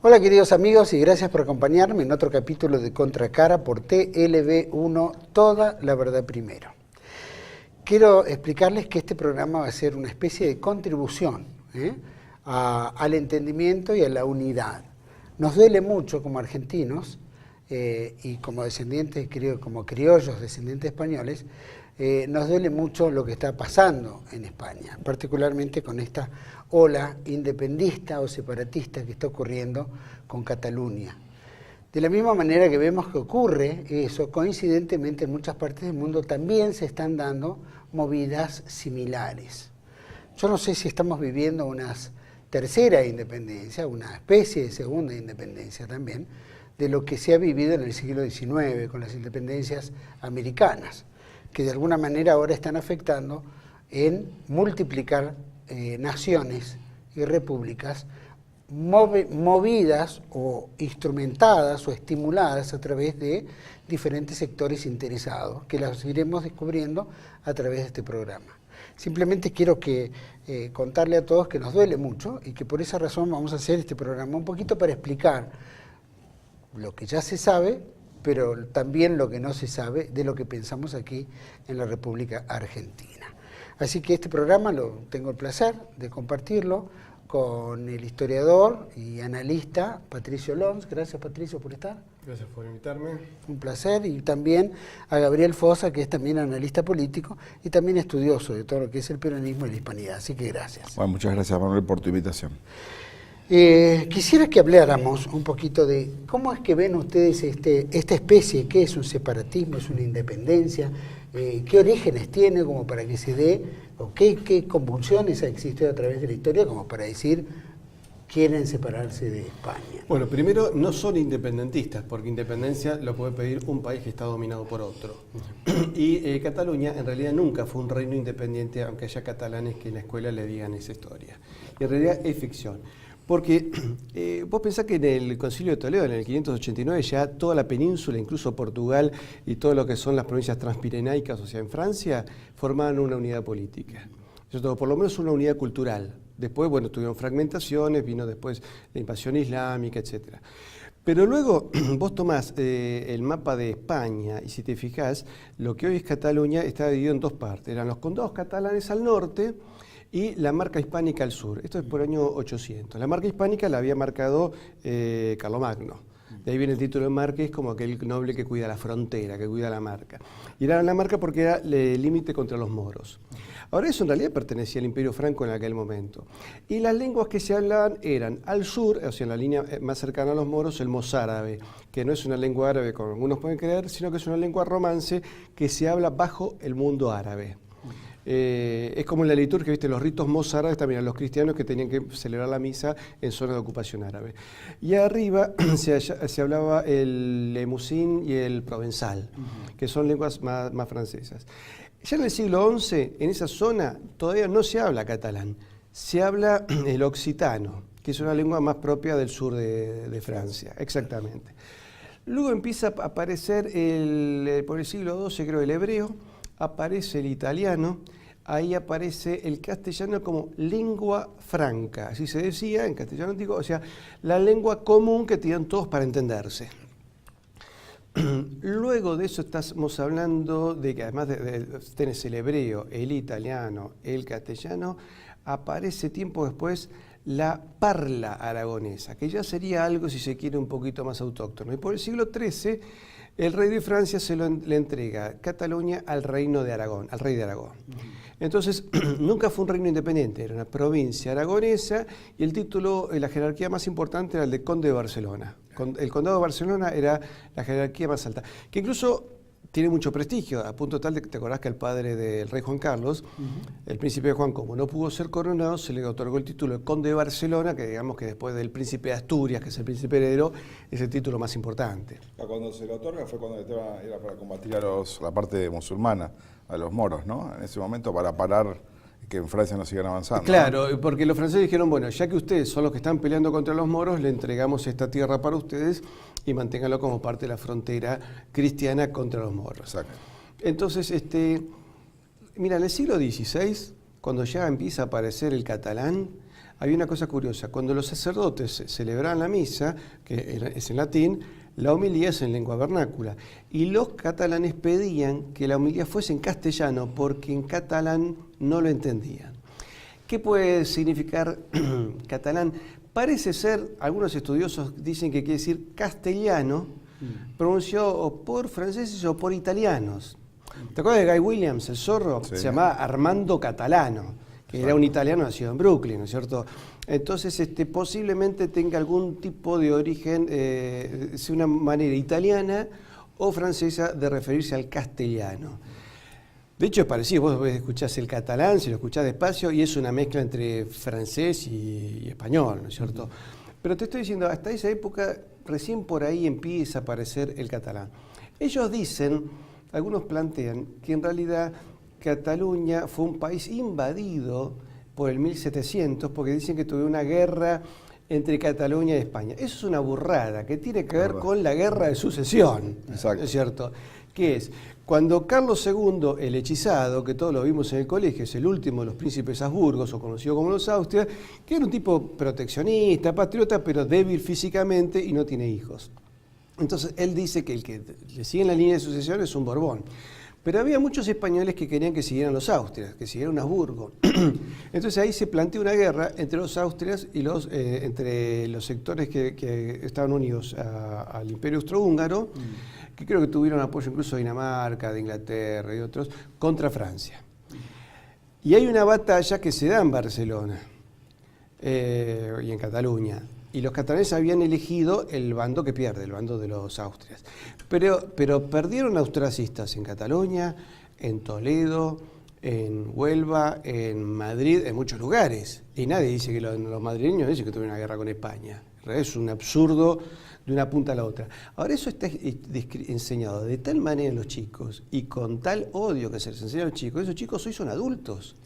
Hola queridos amigos y gracias por acompañarme en otro capítulo de Contracara por TLV1, Toda la Verdad Primero. Quiero explicarles que este programa va a ser una especie de contribución al entendimiento y a la unidad. Nos duele mucho como argentinos y como descendientes, como criollos descendientes españoles, nos duele mucho lo que está pasando en España, particularmente con esta ola independista o separatista que está ocurriendo con Cataluña. De la misma manera que vemos que ocurre eso, coincidentemente en muchas partes del mundo también se están dando movidas similares. Yo no sé si estamos viviendo una tercera independencia, una especie de segunda independencia también, de lo que se ha vivido en el siglo XIX con las independencias americanas, que de alguna manera ahora están afectando en multiplicar naciones y repúblicas movidas o instrumentadas o estimuladas a través de diferentes sectores interesados, que las iremos descubriendo a través de este programa. Simplemente quiero contarle a todos que nos duele mucho y que por esa razón vamos a hacer este programa un poquito para explicar lo que ya se sabe, pero también lo que no se sabe de lo que pensamos aquí en la República Argentina. Así que este programa tengo el placer de compartirlo con el historiador y analista Patricio Lons. Gracias, Patricio, por estar. Gracias por invitarme. Un placer. Y también a Gabriel Fosa, que es también analista político y también estudioso de todo lo que es el peronismo y la hispanidad. Así que gracias. Bueno, muchas gracias, Manuel, por tu invitación. Quisiera que habláramos un poquito de cómo es que ven ustedes esta especie, qué es un separatismo, es una independencia, qué orígenes tiene como para que se dé, o qué convulsiones ha existido a través de la historia como para decir quieren separarse de España. Bueno, primero no son independentistas, porque independencia lo puede pedir un país que está dominado por otro. Y Cataluña en realidad nunca fue un reino independiente, aunque haya catalanes que en la escuela le digan esa historia. Y en realidad es ficción. Porque vos pensás que en el Concilio de Toledo, en el 589, ya toda la península, incluso Portugal y todo lo que son las provincias transpirenaicas, o sea, en Francia, formaban una unidad política. Eso, por lo menos una unidad cultural. Después, bueno, tuvieron fragmentaciones, vino después la invasión islámica, etc. Pero luego vos tomás el mapa de España y si te fijás, lo que hoy es Cataluña está dividido en dos partes. Eran los condados catalanes al norte y la marca hispánica al sur. Esto es por el año 800. La marca hispánica la había marcado Carlomagno. De ahí viene el título de marqués como aquel noble que cuida la frontera, que cuida la marca. Y era la marca porque era el límite contra los moros. Ahora eso en realidad pertenecía al Imperio Franco en aquel momento. Y las lenguas que se hablaban eran al sur, o sea en la línea más cercana a los moros, el mozárabe, que no es una lengua árabe como algunos pueden creer, sino que es una lengua romance que se habla bajo el mundo árabe. Es como en la liturgia, ¿viste? Los ritos mozárabes también, los cristianos que tenían que celebrar la misa en zona de ocupación árabe. Y arriba se hablaba el lemusín y el provenzal, que son lenguas más francesas. Ya en el siglo XI, en esa zona, todavía no se habla catalán, se habla el occitano, que es una lengua más propia del sur de Francia, exactamente. Luego empieza a aparecer, por el siglo XII, creo, el hebreo, aparece el italiano, ahí aparece el castellano como lengua franca, así se decía en castellano antiguo, o sea, la lengua común que tenían todos para entenderse. Luego de eso estamos hablando de que además tenés el hebreo, el italiano, el castellano, aparece tiempo después la parla aragonesa, que ya sería algo, si se quiere, un poquito más autóctono. Y por el siglo XIII, el rey de Francia le entrega Cataluña al reino de Aragón, al rey de Aragón. Entonces, nunca fue un reino independiente, era una provincia aragonesa y el título, la jerarquía más importante era el de conde de Barcelona. El condado de Barcelona era la jerarquía más alta, que incluso tiene mucho prestigio, a punto tal de que te acordás que el padre del rey Juan Carlos, el príncipe de Juan, como no pudo ser coronado, se le otorgó el título de conde de Barcelona, que digamos que después del príncipe de Asturias, que es el príncipe heredero, es el título más importante. Cuando se le otorga fue cuando el tema era para combatir a la parte musulmana, a los moros, ¿no? En ese momento para parar que en Francia no sigan avanzando. Claro, ¿no? Porque los franceses dijeron, bueno, ya que ustedes son los que están peleando contra los moros, le entregamos esta tierra para ustedes y manténganlo como parte de la frontera cristiana contra los moros. Exacto. Entonces, mira, en el siglo XVI, cuando ya empieza a aparecer el catalán, había una cosa curiosa. Cuando los sacerdotes celebraban la misa, que es en latín, la homilía es en lengua vernácula. Y los catalanes pedían que la homilía fuese en castellano porque en catalán no lo entendían. ¿Qué puede significar catalán? Parece ser, algunos estudiosos dicen que quiere decir castellano, pronunciado o por franceses o por italianos. ¿Te acuerdas de Guy Williams, el zorro? Sí. Se llamaba Armando Catalano, que era un italiano nacido en Brooklyn, ¿no es cierto? Entonces, posiblemente tenga algún tipo de origen, sea una manera italiana o francesa de referirse al castellano. De hecho, es parecido, vos escuchás el catalán, si lo escuchás despacio, y es una mezcla entre francés y español, ¿no es cierto? Pero te estoy diciendo, hasta esa época, recién por ahí empieza a aparecer el catalán. Ellos dicen, algunos plantean, que en realidad Cataluña fue un país invadido por el 1700, porque dicen que tuvo una guerra entre Cataluña y España. Eso es una burrada, que tiene que ver con la guerra de sucesión, exacto, ¿es cierto? Que es, cuando Carlos II, el hechizado, que todos lo vimos en el colegio, es el último de los príncipes Habsburgos, o conocido como los Austrias, que era un tipo proteccionista, patriota, pero débil físicamente y no tiene hijos. Entonces, él dice que el que le sigue en la línea de sucesión es un Borbón. Pero había muchos españoles que querían que siguieran los Austrias, que siguieran Habsburgo. Entonces ahí se planteó una guerra entre los Austrias y entre los sectores que estaban unidos al Imperio Austrohúngaro, que creo que tuvieron apoyo incluso de Dinamarca, de Inglaterra y otros, contra Francia. Y hay una batalla que se da en Barcelona y en Cataluña. Y los catalanes habían elegido el bando que pierde, el bando de los Austrias. Pero perdieron austracistas en Cataluña, en Toledo, en Huelva, en Madrid, en muchos lugares. Y nadie dice que los madrileños dicen que tuvieron una guerra con España. Es un absurdo de una punta a la otra. Ahora, eso está enseñado de tal manera a los chicos y con tal odio que se les enseña a los chicos. Esos chicos hoy son adultos.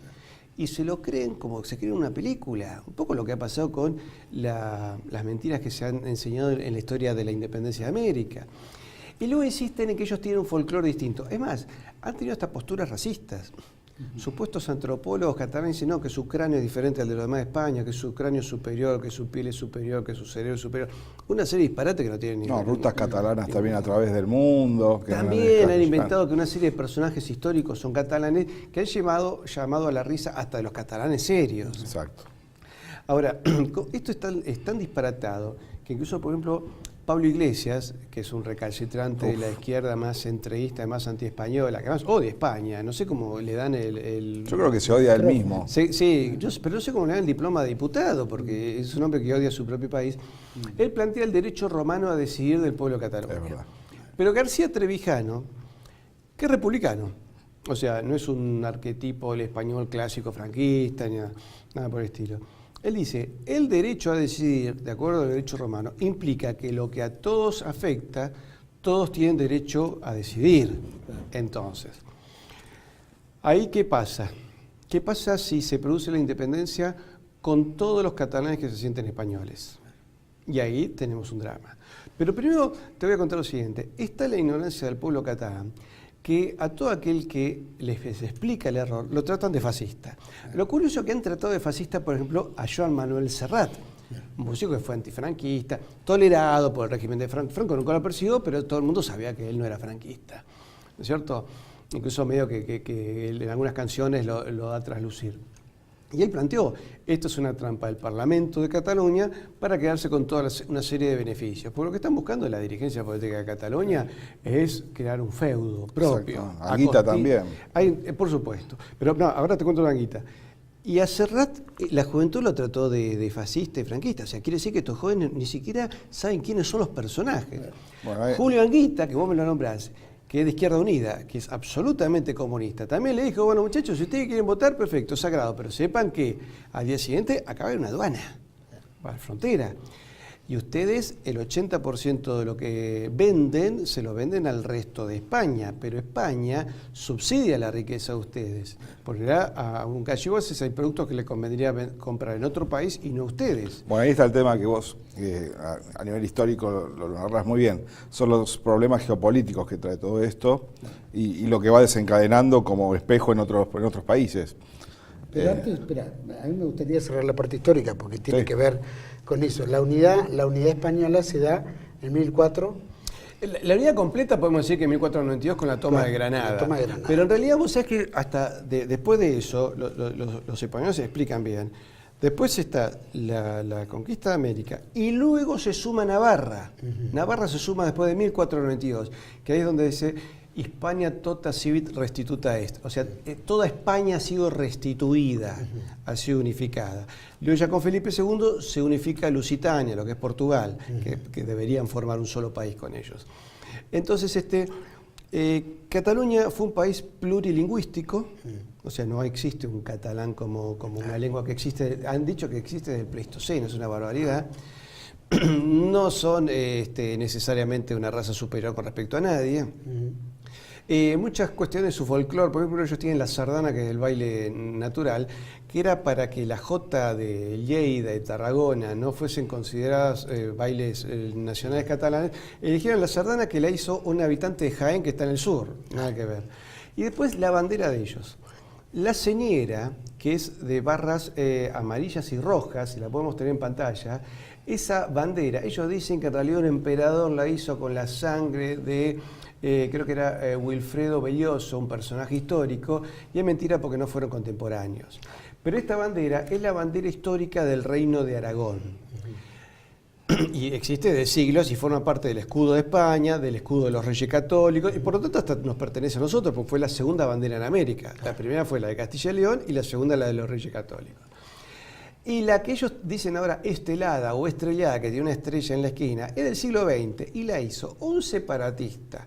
Y se lo creen como se creen una película. Un poco lo que ha pasado con las mentiras que se han enseñado en la historia de la independencia de América. Y luego insisten en que ellos tienen un folclore distinto. Es más, han tenido hasta posturas racistas. Supuestos antropólogos catalanes dicen no, que su cráneo es diferente al de los demás de España, que su cráneo es superior, que su piel es superior, que su cerebro es superior. Una serie de disparates que no tienen ningún... No, rutas catalanas también a través del mundo. Que también han inventado que una serie de personajes históricos son catalanes que han llamado a la risa hasta de los catalanes serios. Exacto. Ahora, esto es tan disparatado que incluso, por ejemplo, Pablo Iglesias, que es un recalcitrante de la izquierda más centrista, más antiespañola, que además odia España, no sé cómo le dan el... Yo creo que se odia a él mismo. Sí, pero no sé cómo le dan el diploma de diputado, porque es un hombre que odia a su propio país. Él plantea el derecho romano a decidir del pueblo catalán. Es verdad. Pero García Trevijano, que es republicano, o sea, no es un arquetipo del español clásico franquista, ni nada por el estilo. Él dice, el derecho a decidir, de acuerdo al derecho romano, implica que lo que a todos afecta, todos tienen derecho a decidir. Entonces, ¿ahí qué pasa? ¿Qué pasa si se produce la independencia con todos los catalanes que se sienten españoles? Y ahí tenemos un drama. Pero primero te voy a contar lo siguiente. Está la ignorancia del pueblo catalán, que a todo aquel que les explica el error lo tratan de fascista. Lo curioso es que han tratado de fascista, por ejemplo, a Joan Manuel Serrat, un músico que fue antifranquista, tolerado por el régimen de Franco. Franco nunca lo persiguió, pero todo el mundo sabía que él no era franquista, ¿no es cierto? Incluso medio que en algunas canciones lo da a traslucir. Y él planteó, esto es una trampa del Parlamento de Cataluña para quedarse con toda una serie de beneficios. Porque lo que están buscando la dirigencia política de Cataluña es crear un feudo propio. Anguita también. Por supuesto. Pero no, ahora te cuento una Anguita. Y a Serrat, la juventud lo trató de fascista y franquista. O sea, quiere decir que estos jóvenes ni siquiera saben quiénes son los personajes. Bueno, Julio Anguita, que vos me lo nombrás, que es de Izquierda Unida, que es absolutamente comunista, también le dijo, bueno muchachos, si ustedes quieren votar, perfecto, sagrado, pero sepan que al día siguiente acaba de haber una aduana, va a la frontera. Y ustedes, el 80% de lo que venden, se lo venden al resto de España, pero España subsidia la riqueza de ustedes. Porque a un gallego hay productos que le convendría comprar en otro país y no ustedes. Bueno, ahí está el tema que vos, a nivel histórico, lo narrás muy bien. Son los problemas geopolíticos que trae todo esto y lo que va desencadenando como espejo en otros países. Pero antes, espera, a mí me gustaría cerrar la parte histórica porque tiene que ver con eso. La unidad española se da en 1004. La unidad completa podemos decir que en 1492 con la toma de Granada. Pero en realidad vos sabés que hasta después de eso, los españoles se explican bien. Después está la conquista de América y luego se suma Navarra. Navarra se suma después de 1492, que ahí es donde dice Hispania tota civit restituta est. O sea, toda España ha sido restituida, ha sido unificada. Luego ya con Felipe II se unifica Lusitania, lo que es Portugal, que deberían formar un solo país con ellos. Entonces, Cataluña fue un país plurilingüístico, o sea, no existe un catalán como una lengua que existe, han dicho que existe desde el Pleistoceno, es una barbaridad. No son necesariamente una raza superior con respecto a nadie. Muchas cuestiones de su folclore, por ejemplo, ellos tienen la sardana, que es el baile natural, que era para que la jota de Lleida y Tarragona no fuesen consideradas bailes nacionales catalanes, eligieron la sardana, que la hizo un habitante de Jaén que está en el sur, nada que ver. Y después la bandera de ellos. La señera, que es de barras amarillas y rojas, y la podemos tener en pantalla, esa bandera, ellos dicen que en realidad un emperador la hizo con la sangre de, creo que era Wilfredo Belloso, un personaje histórico, y es mentira porque no fueron contemporáneos. Pero esta bandera es la bandera histórica del Reino de Aragón. Y existe de siglos y forma parte del escudo de España, del escudo de los Reyes Católicos, y por lo tanto hasta nos pertenece a nosotros, porque fue la segunda bandera en América. La primera fue la de Castilla y León y la segunda la de los Reyes Católicos. Y la que ellos dicen ahora estelada o estrellada, que tiene una estrella en la esquina, es del siglo XX y la hizo un separatista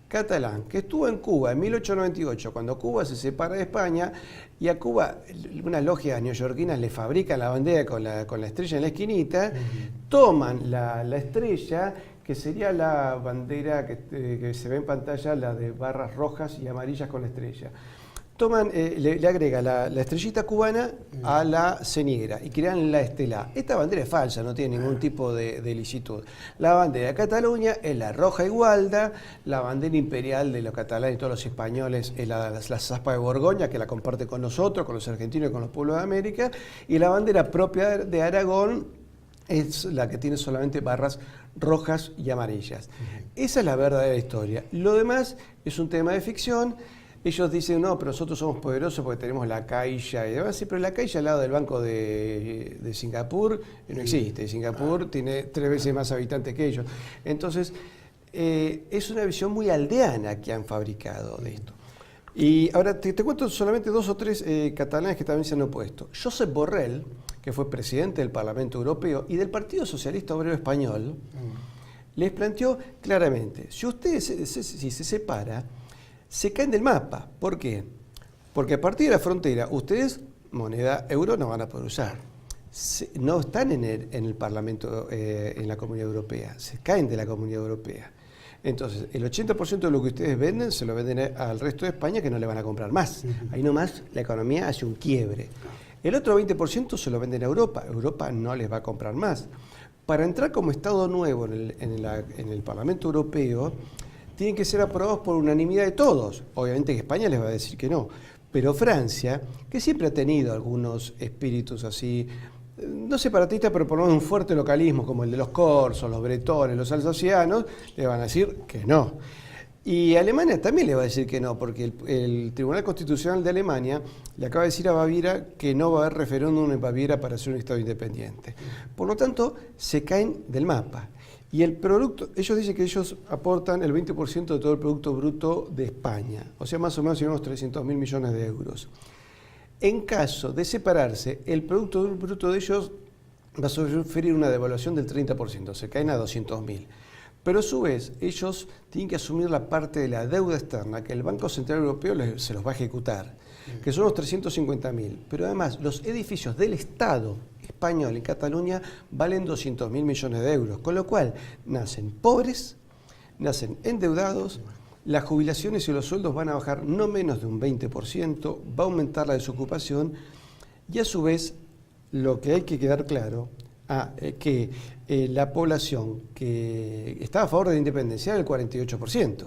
catalán que estuvo en Cuba en 1898, cuando Cuba se separa de España, y a Cuba unas logias neoyorquinas le fabrican la bandera con la estrella en la esquinita, toman la estrella, que sería la bandera que se ve en pantalla, la de barras rojas y amarillas con la estrella. Toman, le agrega la estrellita cubana a la señera y crean la estela. Esta bandera es falsa, no tiene ningún tipo de licitud. La bandera de Cataluña es la roja igualda, la bandera imperial de los catalanes y todos los españoles es la zaspa de Borgoña, que la comparte con nosotros, con los argentinos y con los pueblos de América, y la bandera propia de Aragón es la que tiene solamente barras rojas y amarillas. Esa es la verdadera historia. Lo demás es un tema de ficción. Ellos dicen, no, pero nosotros somos poderosos porque tenemos la Caixa y demás. Sí, pero la Caixa al lado del Banco de Singapur no existe. Singapur tiene 3 veces más habitantes que ellos. Entonces, es una visión muy aldeana que han fabricado de esto. Y ahora te cuento solamente 2 o 3 catalanes que también se han opuesto. Josep Borrell, que fue presidente del Parlamento Europeo y del Partido Socialista Obrero Español, les planteó claramente, si se separa, se caen del mapa. ¿Por qué? Porque a partir de la frontera, ustedes moneda euro no van a poder usar. No están en el Parlamento, en la Comunidad Europea, se caen de la Comunidad Europea. Entonces, el 80% de lo que ustedes venden se lo venden al resto de España, que no le van a comprar más. Ahí nomás la economía hace un quiebre. El otro 20% se lo venden a Europa. Europa no les va a comprar más. Para entrar como Estado nuevo en el Parlamento Europeo, tienen que ser aprobados por unanimidad de todos. Obviamente que España les va a decir que no. Pero Francia, que siempre ha tenido algunos espíritus así, no separatistas, pero por lo menos un fuerte localismo, como el de los corsos, los bretones, los alsacianos, le van a decir que no. Y Alemania también le va a decir que no, porque el Tribunal Constitucional de Alemania le acaba de decir a Baviera que no va a haber referéndum en Baviera para ser un Estado independiente. Por lo tanto, se caen del mapa. Y el producto, ellos dicen que ellos aportan el 20% de todo el Producto Bruto de España, o sea, más o menos unos 300.000 millones de euros. En caso de separarse, el Producto Bruto de ellos va a sufrir una devaluación del 30%, se caen a 200.000. Pero a su vez, ellos tienen que asumir la parte de la deuda externa que el Banco Central Europeo se los va a ejecutar, que son los 350.000. Pero además, los edificios del Estado español en Cataluña valen 200.000 millones de euros, con lo cual nacen pobres, nacen endeudados, las jubilaciones y los sueldos van a bajar no menos de un 20%, va a aumentar la desocupación y a su vez lo que hay que quedar claro que la población que estaba a favor de la independencia era el 48%.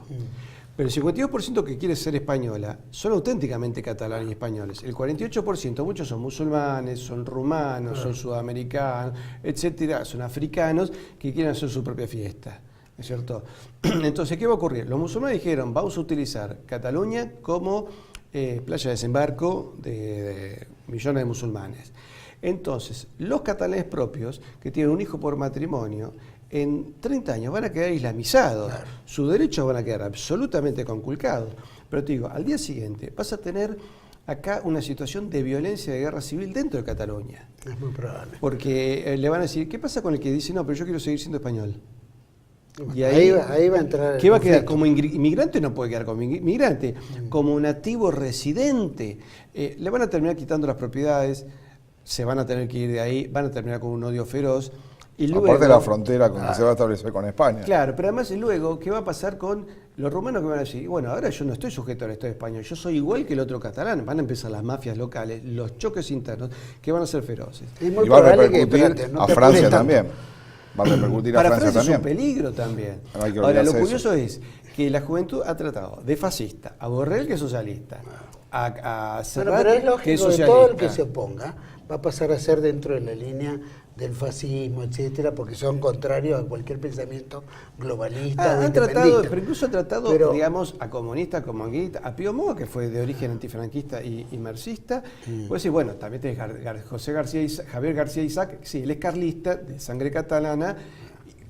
Pero el 52% que quiere ser española son auténticamente catalanes y españoles. El 48%, muchos son musulmanes, son rumanos, son sudamericanos, etcétera, son africanos que quieren hacer su propia fiesta. ¿No es cierto? Entonces, ¿qué va a ocurrir? Los musulmanes dijeron, vamos a utilizar Cataluña como playa de desembarco de millones de musulmanes. Entonces, los catalanes propios, que tienen un hijo por matrimonio, en 30 años van a quedar islamizados, claro. Sus derechos van a quedar absolutamente conculcados. Pero te digo, al día siguiente vas a tener acá una situación de violencia, de guerra civil dentro de Cataluña. Es muy probable. Porque le van a decir, ¿qué pasa con el que dice, no, pero yo quiero seguir siendo español? Y ahí va a entrar. ¿Qué va a quedar? Como inmigrante no puede quedar como inmigrante, como nativo residente. Le van a terminar quitando las propiedades, se van a tener que ir de ahí, van a terminar con un odio feroz. Y luego, aparte de la frontera con que se va a establecer con España. Claro, pero además luego, ¿qué va a pasar con los rumanos que van a decir? Bueno, ahora yo no estoy sujeto al Estado español, yo soy igual que el otro catalán. Van a empezar las mafias locales, los choques internos, que van a ser feroces. Y va a repercutir a Francia también. Va a repercutir a Francia también. Es un peligro también. Ahora, lo curioso es que la juventud ha tratado de fascista a Borrell, que es socialista, a Serrat, pero es lógico que es socialista. Que todo el que se oponga va a pasar a ser dentro de la línea del fascismo, etcétera, porque son contrarios a cualquier pensamiento globalista. Han tratado, pero incluso han tratado, digamos, a comunistas, como a Pío Moa, que fue de origen antifranquista y marxista. Pues sí, bueno, también tenés Javier García Isaac, sí, él es carlista, de sangre catalana,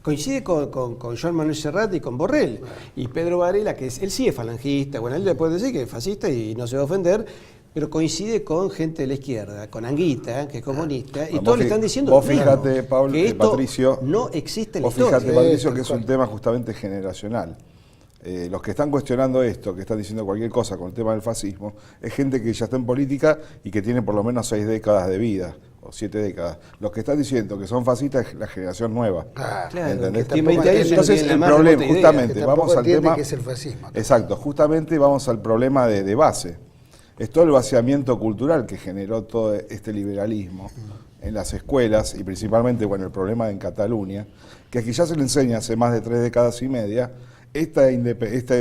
coincide con Joan Manuel Serrat y con Borrell. Y Pedro Varela, que él sí es falangista, bueno, él le puede decir que es fascista y no se va a ofender, pero coincide con gente de la izquierda, con Anguita, que es comunista, y todos le están diciendo vos fíjate, Pablo, que esto Patricio, no existe en la historia. Vos fíjate, Patricio, que es un cual. tema justamente generacional. Los que están cuestionando esto, que están diciendo cualquier cosa con el tema del fascismo, es gente que ya está en política y que tiene por lo menos 6 décadas de vida, o 7 décadas. Los que están diciendo que son fascistas es la generación nueva. Claro, ¿entendés? Entonces el problema, justamente, vamos al tema... que es el fascismo. Exacto, justamente vamos al problema de base. Es todo el vaciamiento cultural que generó todo este liberalismo en las escuelas y principalmente, bueno, el problema en Cataluña, que aquí ya se le enseña hace más de 3 décadas y media esta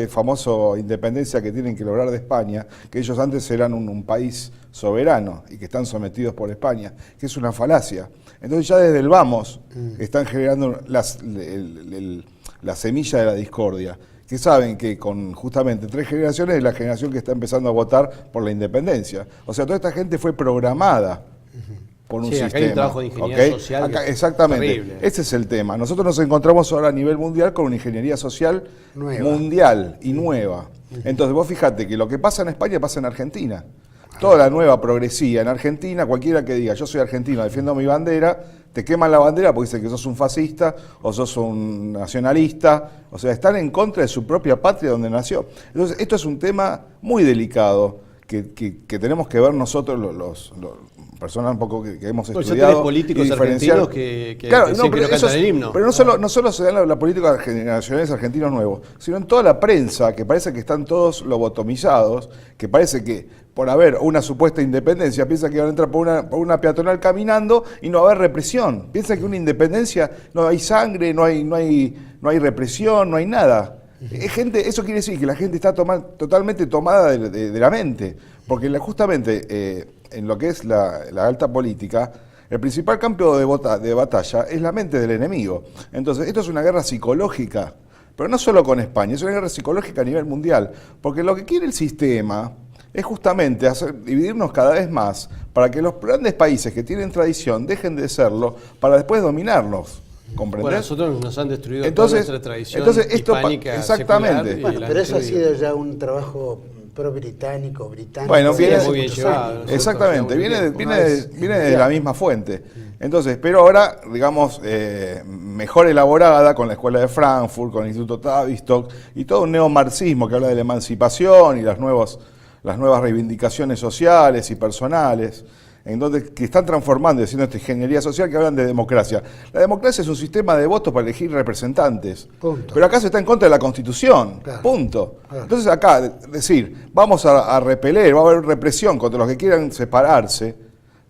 famoso independencia que tienen que lograr de España, que ellos antes eran un país soberano y que están sometidos por España, que es una falacia. Entonces ya desde el vamos están generando la semilla de la discordia, que saben que con justamente 3 generaciones es la generación que está empezando a votar por la independencia. O sea, toda esta gente fue programada por un sistema. Acá hay un trabajo de ingeniería social acá, exactamente, terrible. Ese es el tema. Nosotros nos encontramos ahora a nivel mundial con una ingeniería social mundial y nueva. Entonces vos fíjate que lo que pasa en España pasa en Argentina. Toda la nueva progresía en Argentina, cualquiera que diga yo soy argentino, defiendo mi bandera, te queman la bandera porque dicen que sos un fascista o sos un nacionalista, o sea, están en contra de su propia patria donde nació. Entonces, esto es un tema muy delicado que tenemos que ver nosotros, los personas un poco que hemos estudiado. Políticos argentinos que claro, dicen que no cantan el himno. Pero no solo se da la política generacionales argentinos nuevos, sino en toda la prensa, que parece que están todos lobotomizados, que parece que por haber una supuesta independencia, piensa que van a entrar por una peatonal caminando y no va a haber represión. Piensa que una independencia no hay sangre, no hay represión, no hay nada. Eso quiere decir que la gente está totalmente tomada de la mente, porque justamente en lo que es la alta política, el principal campo de batalla es la mente del enemigo. Entonces, esto es una guerra psicológica, pero no solo con España, es una guerra psicológica a nivel mundial, porque lo que quiere el sistema es justamente dividirnos cada vez más para que los grandes países que tienen tradición dejen de serlo para después dominarnos. ¿Comprendés? Bueno, nosotros nos han destruido toda nuestra tradición hispánica, exactamente. Bueno, pero eso ha sido ya un trabajo pro-británico. Bueno, viene muy bien llevado. Exactamente, viene de la misma fuente. Entonces, pero ahora, digamos, mejor elaborada con la Escuela de Frankfurt, con el Instituto Tavistock y todo un neomarxismo que habla de la emancipación y las nuevas reivindicaciones sociales y personales, en donde que están transformando y haciendo esta ingeniería social que hablan de democracia. La democracia es un sistema de votos para elegir representantes. Punto. Pero acá se está en contra de la Constitución. Claro. Punto. Claro. Entonces acá decir, vamos a repeler, va a haber represión contra los que quieran separarse,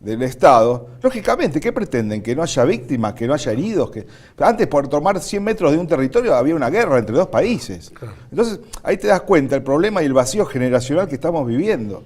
del Estado, lógicamente, ¿qué pretenden? ¿Que no haya víctimas, que no haya heridos? Que antes, por tomar 100 metros de un territorio, había una guerra entre dos países. Claro. Entonces, ahí te das cuenta el problema y el vacío generacional que estamos viviendo.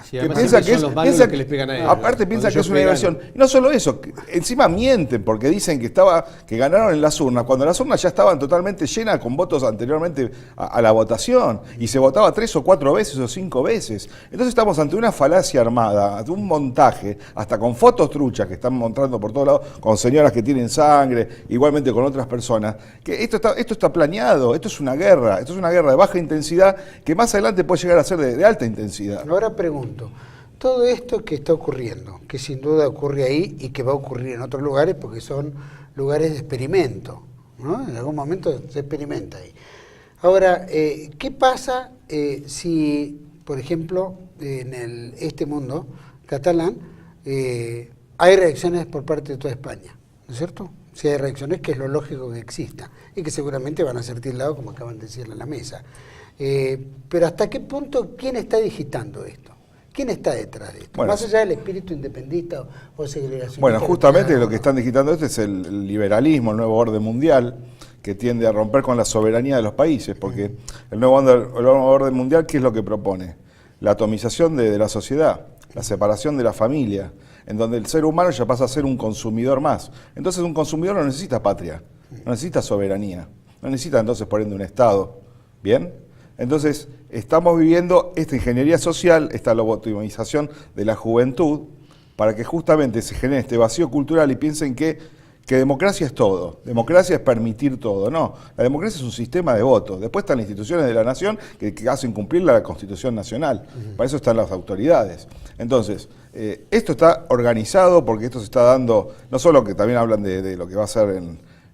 Sí, Que piensa que es, son los malos los que les pegan a ellos. aparte piensa Cuando que es una ellos diversión. Y no solo eso, encima mienten porque dicen que ganaron en las urnas, cuando las urnas ya estaban totalmente llenas con votos anteriormente a la votación, y se votaba 3 o 4 veces o 5 veces. Entonces estamos ante una falacia armada, ante un montaje, hasta con fotos truchas que están mostrando por todos lados, con señoras que tienen sangre, igualmente con otras personas, que esto está planeado, esto es una guerra de baja intensidad que más adelante puede llegar a ser de alta intensidad. Ahora pregunto, todo esto que está ocurriendo, que sin duda ocurre ahí y que va a ocurrir en otros lugares porque son lugares de experimento, ¿no? En algún momento se experimenta ahí. Ahora, ¿qué pasa si, por ejemplo, en este mundo catalán hay reacciones por parte de toda España, ¿no es cierto? Si hay reacciones, que es lo lógico que exista y que seguramente van a ser tildados, como acaban de decirle en la mesa. Pero ¿hasta qué punto quién está digitando esto? ¿Quién está detrás de esto? Bueno, más allá del espíritu independentista o segregacionista. Bueno, justamente lo que están digitando es el liberalismo, el nuevo orden mundial, que tiende a romper con la soberanía de los países, porque el nuevo orden mundial, ¿qué es lo que propone? La atomización de la sociedad, la separación de la familia, en donde el ser humano ya pasa a ser un consumidor más. Entonces un consumidor no necesita patria, no necesita soberanía, no necesita entonces por ende un Estado. ¿Bien? Entonces, estamos viviendo esta ingeniería social, esta lobotomización de la juventud, para que justamente se genere este vacío cultural y piensen que democracia es todo, democracia es permitir todo. No, la democracia es un sistema de votos. Después están las instituciones de la nación que hacen cumplir la Constitución Nacional. Para eso están las autoridades. Entonces, esto está organizado porque esto se está dando, no solo que también hablan de lo que va a ser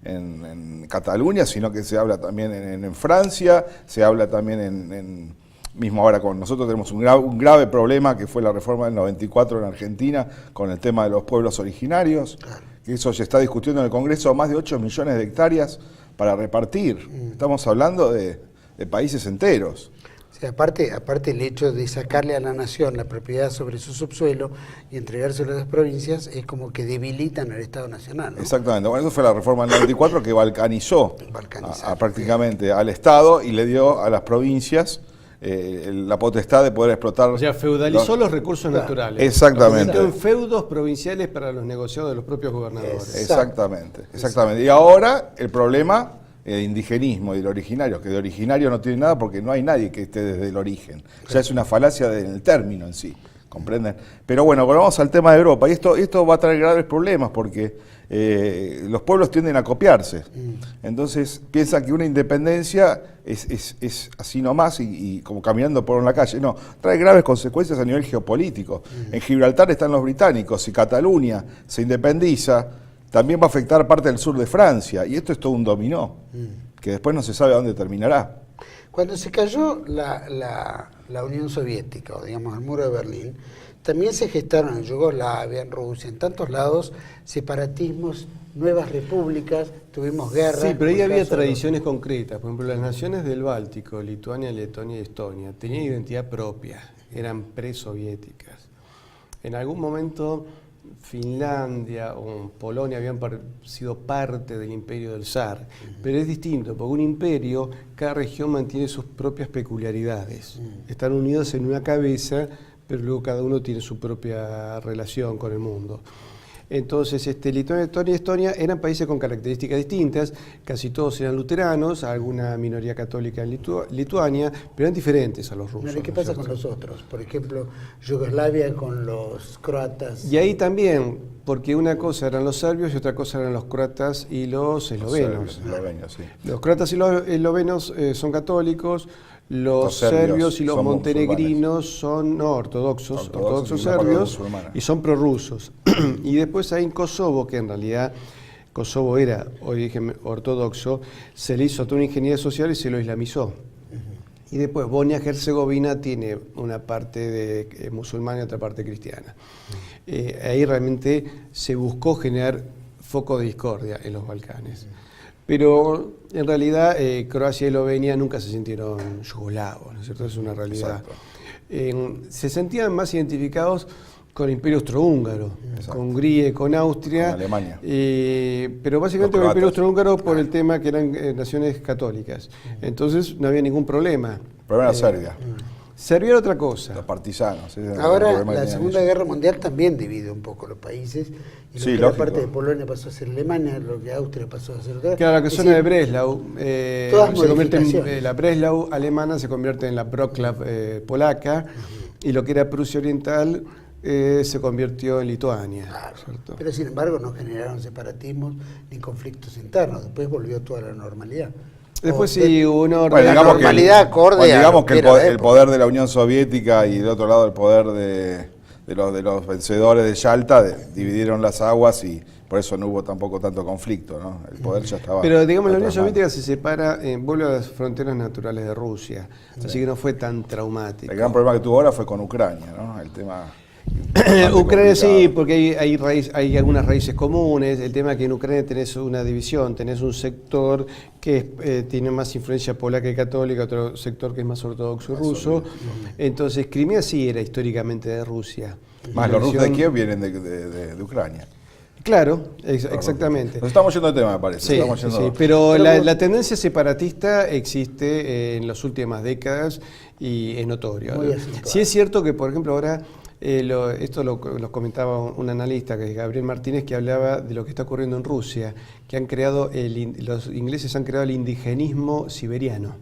en Cataluña, sino que se habla también en Francia, se habla también mismo ahora con nosotros tenemos un grave problema que fue la reforma del 94 en Argentina con el tema de los pueblos originarios, que eso se está discutiendo en el Congreso, más de 8 millones de hectáreas para repartir. Estamos hablando de países enteros. O sea, aparte el hecho de sacarle a la nación la propiedad sobre su subsuelo y entregárselo a las provincias es como que debilitan al Estado Nacional, ¿no? Exactamente. Bueno, eso fue la reforma del 94 que balcanizó prácticamente al Estado y le dio a las provincias la potestad de poder explotar. O sea, feudalizó los recursos naturales. Exactamente. En feudos provinciales para los negociados de los propios gobernadores. Exactamente. Y ahora el problema indigenismo y del originario, que de originario no tiene nada porque no hay nadie que esté desde el origen. Ya es una falacia del término en sí, ¿comprenden? Pero bueno, volvamos al tema de Europa. Y esto va a traer graves problemas porque los pueblos tienden a copiarse. Entonces piensan que una independencia es así nomás y como caminando por una calle. No, trae graves consecuencias a nivel geopolítico. En Gibraltar están los británicos. Si Cataluña se independiza, también va a afectar parte del sur de Francia, y esto es todo un dominó, que después no se sabe a dónde terminará. Cuando se cayó la Unión Soviética, o digamos el muro de Berlín, también se gestaron en Yugoslavia, en Rusia, en tantos lados, separatismos, nuevas repúblicas, tuvimos guerras. Sí, pero ahí había tradiciones concretas. Por ejemplo, las naciones del Báltico, Lituania, Letonia y Estonia, tenían identidad propia, eran presoviéticas. En algún momento Finlandia o Polonia habían sido parte del imperio del zar, pero es distinto, porque un imperio, cada región mantiene sus propias peculiaridades. Están unidos en una cabeza, pero luego cada uno tiene su propia relación con el mundo. Entonces, Lituania, Letonia y Estonia eran países con características distintas, casi todos eran luteranos, alguna minoría católica en Lituania, pero eran diferentes a los rusos. ¿Y qué pasa con los otros? Por ejemplo, Yugoslavia con los croatas. Y ahí también, porque una cosa eran los serbios y otra cosa eran los croatas y los eslovenos. Los croatas y los eslovenos son católicos. Los serbios y los montenegrinos son ortodoxos serbios y son prorrusos. Y después hay en Kosovo, que en realidad Kosovo era origen ortodoxo, se le hizo toda una ingeniería social y se lo islamizó. Y después Bosnia-Herzegovina tiene una parte de musulmana y otra parte cristiana. Ahí realmente se buscó generar foco de discordia en los Balcanes. Pero en realidad Croacia y Eslovenia nunca se sintieron yugoslavos, ¿no es cierto? Es una realidad. Se sentían más identificados Con el Imperio Austrohúngaro, con Hungría y con Austria. Con Alemania. Pero básicamente con el Imperio Austrohúngaro por el tema que eran naciones católicas. Entonces no había ningún problema. El problema era Serbia. Serbia era otra cosa. Los partisanos. Ahora, la Segunda Guerra Mundial también divide un poco los países. Y lo Sí, que lógico. la parte de Polonia pasó a ser Alemania, lo que Austria pasó a ser otra. Claro, la zona de Breslau, todas se convierte modificaciones. en la Breslau alemana se convierte en la Wrocław polaca, y lo que era Prusia Oriental se convirtió en Lituania. Claro. ¿Cierto? Pero sin embargo no generaron separatismos ni conflictos internos. Después volvió toda la normalidad. Después O sí de- hubo una Bueno, orden. la digamos que, normalidad acorde bueno, a digamos lo que que el, era la el época. poder de la Unión Soviética y del otro lado el poder de los vencedores de Yalta dividieron las aguas y por eso no hubo tampoco tanto conflicto, ¿no? El poder ya estaba. Pero digamos, la Unión en otras Soviética se separa, vuelve a las fronteras naturales de Rusia, así que no fue tan traumático. El gran problema que tuvo ahora fue con Ucrania, ¿no? El tema. Ucrania sí, complicado. porque hay algunas raíces comunes. El tema es que en Ucrania tenés una división, tenés un sector que tiene más influencia polaca y católica, otro sector que es más ortodoxo ruso. Entonces Crimea sí era históricamente de Rusia. Más La los rusos de división- Kiev vienen de Ucrania. Claro, exactamente. Nos estamos yendo de tema, me parece. Sí, Estamos yendo- sí, pero la tendencia separatista existe en las últimas décadas y es notorio. Muy acentuada. Sí es cierto que, por ejemplo, ahora, esto lo comentaba un analista, que es Gabriel Martínez, que hablaba de lo que está ocurriendo en Rusia, que han creado los ingleses han creado el indigenismo siberiano.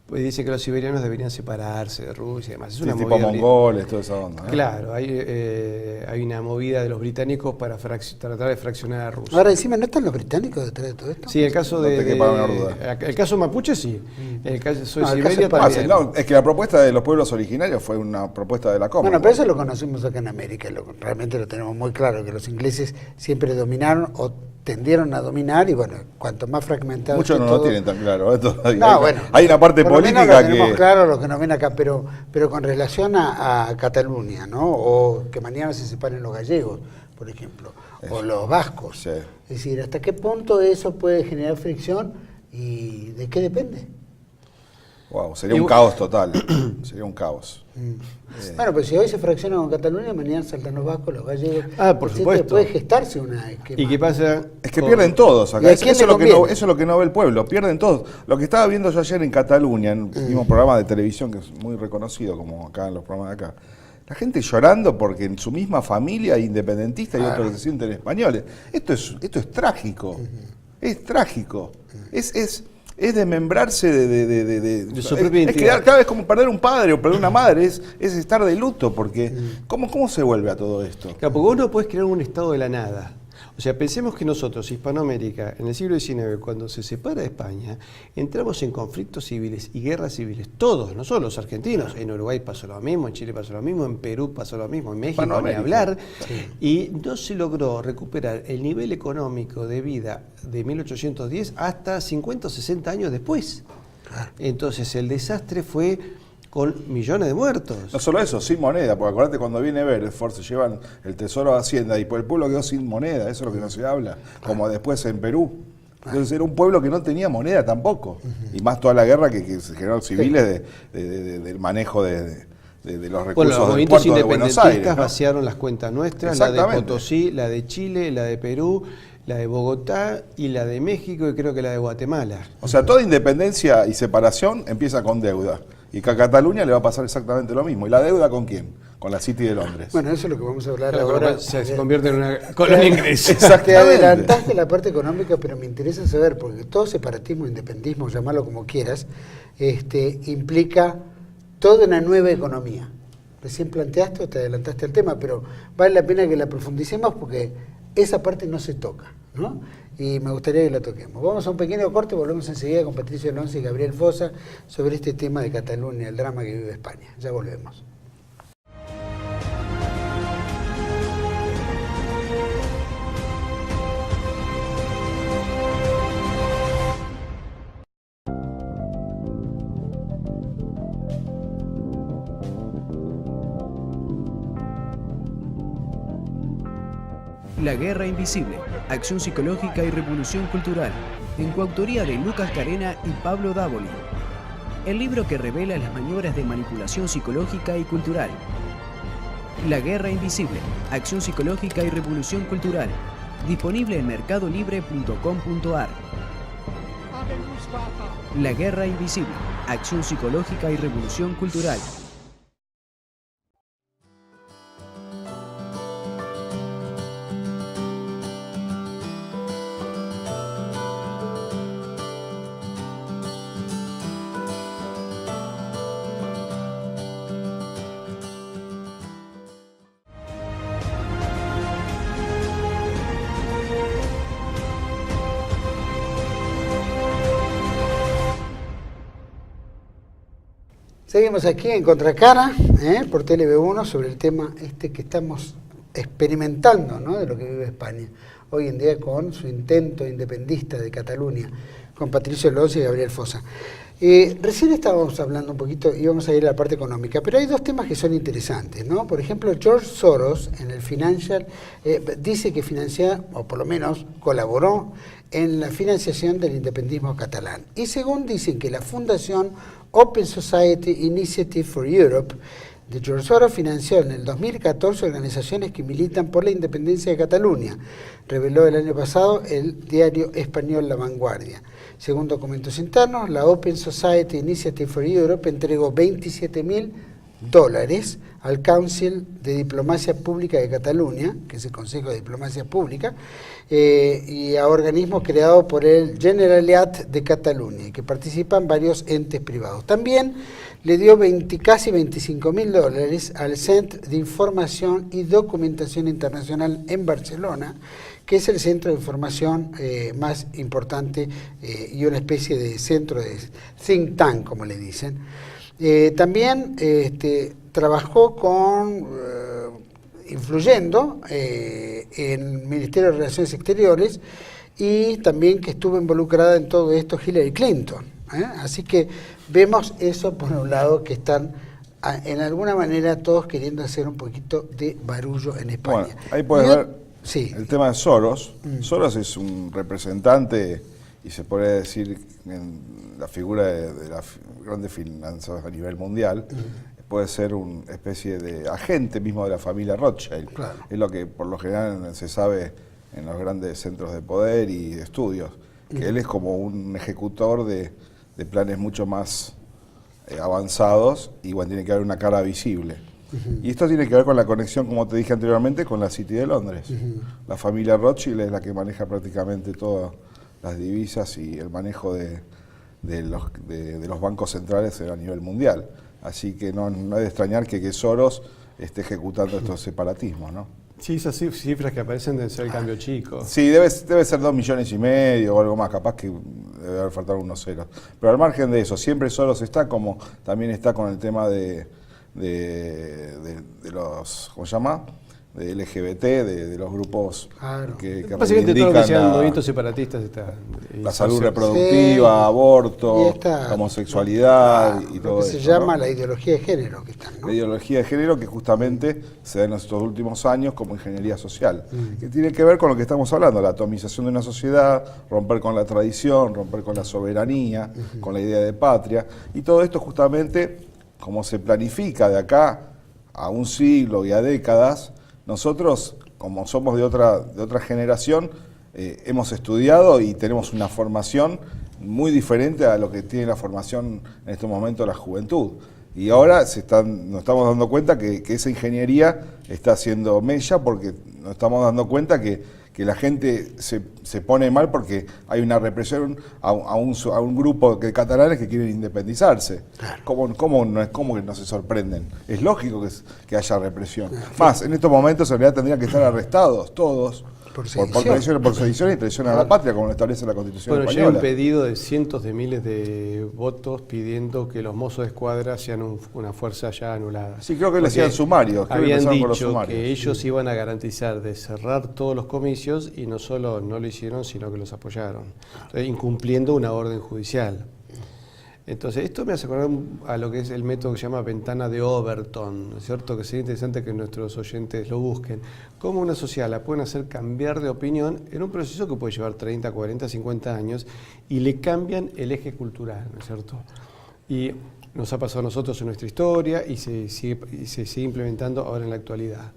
Pues dice que los siberianos deberían separarse de Rusia y demás. Es Sí, una tipo movida mongoles, toda esa onda. ¿eh? Claro, hay una movida de los británicos para tratar de fraccionar a Rusia. Ahora encima, ¿no están los británicos detrás de todo esto? Sí, el caso No te quepa la menor duda. el caso mapuche sí. El caso de No, el caso Siberia de Ah, sí, también. no, es que la propuesta de los pueblos originarios fue una propuesta de la Commonwealth. Bueno, pero eso lo conocemos acá en América, realmente lo tenemos muy claro, que los ingleses siempre dominaron o tendieron a dominar y bueno, cuanto más fragmentado Muchos esté no lo todo- tienen tan claro. ¿eh? Todavía. No, bueno, hay una parte por lo menos política lo tenemos que... claro lo que nos ven acá, pero con relación a Cataluña, ¿no? O que mañana se separen los gallegos, por ejemplo, o los vascos. Sí. Es decir, ¿hasta qué punto eso puede generar fricción y de qué depende? Wow, sería un caos total. Sería un caos. Bueno, pues si hoy se fracciona con Cataluña, mañana saltan los vascos, los gallegos. Ah, por etcétera, supuesto. Puede gestarse una esquema. ¿Y qué pasa? Es que con- pierden todos ¿Y acá. a Eso, quién eso le es lo que no, conviene? eso es lo que no ve el pueblo. Pierden todos. Lo que estaba viendo yo ayer en Cataluña, en el mismo programa de televisión que es muy reconocido como acá en los programas de acá. La gente llorando porque en su misma familia hay independentistas y otros que se sienten españoles. Esto es trágico. Es trágico. Es desmembrarse De su propia es identidad. quedar cada vez como perder un padre o perder una madre. Es estar de luto porque ¿cómo se vuelve a todo esto? Claro, porque vos no podés crear un estado de la nada. O sea, pensemos que nosotros, Hispanoamérica, en el siglo XIX, cuando se separa de España, entramos en conflictos civiles y guerras civiles. Todos, no solo los argentinos. En Uruguay pasó lo mismo, en Chile pasó lo mismo, en Perú pasó lo mismo, en México ni Hispanoamérica. hablar. Y no se logró recuperar el nivel económico de vida de 1810 hasta 50 o 60 años después. Entonces el desastre fue con millones de muertos. No solo eso, sin moneda, porque acuérdate cuando viene Beresford se llevan el tesoro a Hacienda y por el pueblo quedó sin moneda, eso es lo que no se habla, como después en Perú. Entonces era un pueblo que no tenía moneda tampoco, y más toda la guerra que se generó civiles del manejo de los Bueno, recursos los del movimientos puerto de Buenos independentistas Aires. ¿no? vaciaron las cuentas nuestras, la de Exactamente. Potosí, la de Chile, la de Perú, la de Bogotá y la de México y creo que la de Guatemala. O sea, toda independencia y separación empieza con deuda. Y que a Cataluña le va a pasar exactamente lo mismo. ¿Y la deuda con quién? Con la City de Londres. Bueno, eso es lo que vamos a hablar Claro, ahora. se convierte en una colonia inglesa. Te Exactamente. adelantaste la parte económica, pero me interesa saber, porque todo separatismo, independismo, llamarlo como quieras, implica toda una nueva economía. Recién planteaste o te adelantaste al tema, pero vale la pena que la profundicemos porque esa parte no se toca, ¿no? Y me gustaría que la toquemos. Vamos a un pequeño corte, volvemos enseguida con Patricio Alonso y Gabriel Fosa sobre este tema de Cataluña, el drama que vive España. Ya volvemos. La Guerra Invisible, Acción Psicológica y Revolución Cultural, en coautoría de Lucas Carena y Pablo Dávoli. El libro que revela las maniobras de manipulación psicológica y cultural. La Guerra Invisible, acción psicológica y revolución cultural. Disponible en mercadolibre.com.ar. La Guerra Invisible, acción psicológica y revolución cultural. Seguimos aquí en Contracara, por TLV1, sobre el tema que estamos experimentando, ¿no?, de lo que vive España hoy en día con su intento independentista de Cataluña, con Patricio Alonso y Gabriel Fossa. Recién estábamos hablando un poquito, íbamos a ir a la parte económica, pero hay dos temas que son interesantes, ¿no? Por ejemplo, George Soros, en el Financial, dice que financia, o por lo menos colaboró en la financiación del independentismo catalán. Y según dicen que la Fundación Open Society Initiative for Europe de George Soros financió en el 2014 organizaciones que militan por la independencia de Cataluña, reveló el año pasado el diario español La Vanguardia. Según documentos internos, la Open Society Initiative for Europe entregó $27.000 al Council de Diplomacia Pública de Cataluña, que es el Consejo de Diplomacia Pública, y a organismos creados por el Generalitat de Cataluña, que participan varios entes privados. También le dio casi $25.000 al Centre de Información y Documentación Internacional en Barcelona, que es el centro de información más importante y una especie de centro de think tank, como le dicen. También trabajó influyendo en el Ministerio de Relaciones Exteriores, y también que estuvo involucrada en todo esto Hillary Clinton. Así que vemos eso por un lado, que están en alguna manera todos queriendo hacer un poquito de barullo en España. Bueno, ahí puedes ver sí, el tema de Soros. Soros es un representante, y se podría decir en la figura de las grandes finanzas a nivel mundial, puede ser una especie de agente mismo de la familia Rothschild. Claro. Es lo que por lo general se sabe en los grandes centros de poder y de estudios, que él es como un ejecutor de planes mucho más avanzados, y bueno, tiene que haber una cara visible. Y esto tiene que ver con la conexión, como te dije anteriormente, con la City de Londres. La familia Rothschild es la que maneja prácticamente todas las divisas y el manejo de los bancos centrales a nivel mundial. Así que no es de extrañar que Soros esté ejecutando estos separatismos, ¿no? Sí, esas cifras que aparecen deben ser el cambio chico. Sí, debe ser 2,5 millones o algo más, capaz que debe haber faltado unos ceros. Pero al margen de eso, siempre Soros está, como también está con el tema de los, ¿cómo se llama?, de LGBT, de los grupos que básicamente todo lo que sean movimientos separatistas la salud reproductiva, sí, aborto, la homosexualidad y todo eso. Se llama la ideología de género que están, ¿no? La ideología de género, que justamente se da en estos últimos años como ingeniería social, que tiene que ver con lo que estamos hablando, la atomización de una sociedad, romper con la tradición, romper con la soberanía, con la idea de patria, y todo esto justamente, como se planifica de acá a un siglo y a décadas. Nosotros, como somos de otra generación, hemos estudiado y tenemos una formación muy diferente a lo que tiene la formación en este momento la juventud. Y ahora nos estamos dando cuenta que esa ingeniería está haciendo mella, porque nos estamos dando cuenta que la gente se pone mal porque hay una represión a un grupo de catalanes que quieren independizarse. Claro. ¿Cómo que no se sorprenden? Es lógico que haya represión. Más, en estos momentos en realidad tendrían que estar arrestados todos por sedición y traición a la patria, como lo establece la Constitución española. Llega un pedido de cientos de miles de votos pidiendo que los mozos de escuadra sean una fuerza ya anulada. Sí, creo que le hacían sumarios. Habían dicho que ellos iban a garantizar de cerrar todos los comicios, y no solo no lo hicieron, sino que los apoyaron, incumpliendo una orden judicial. Entonces, esto me hace acordar a lo que es el método que se llama ventana de Overton, ¿no es cierto? Que sería interesante que nuestros oyentes lo busquen. Cómo una sociedad la pueden hacer cambiar de opinión en un proceso que puede llevar 30, 40, 50 años, y le cambian el eje cultural, ¿no es cierto? Y nos ha pasado a nosotros en nuestra historia y se sigue implementando ahora en la actualidad.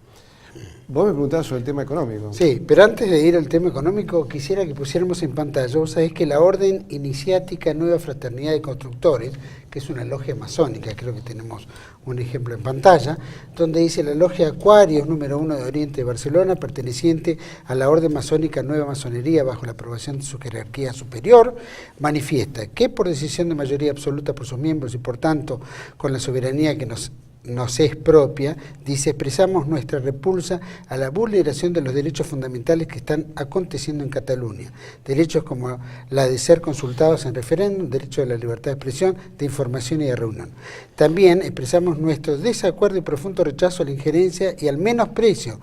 Vos me preguntabas sobre el tema económico. Sí, pero antes de ir al tema económico, quisiera que pusiéramos en pantalla, vos sabés que la Orden Iniciática Nueva Fraternidad de Constructores, que es una logia masónica, creo que tenemos un ejemplo en pantalla, donde dice la logia Acuarios número 1 de Oriente de Barcelona, perteneciente a la Orden Masónica Nueva Masonería bajo la aprobación de su jerarquía superior, manifiesta que por decisión de mayoría absoluta por sus miembros y por tanto con la soberanía que nos es propia, dice, expresamos nuestra repulsa a la vulneración de los derechos fundamentales que están aconteciendo en Cataluña, derechos como la de ser consultados en referéndum, derecho a la libertad de expresión, de información y de reunión. También expresamos nuestro desacuerdo y profundo rechazo a la injerencia y al menosprecio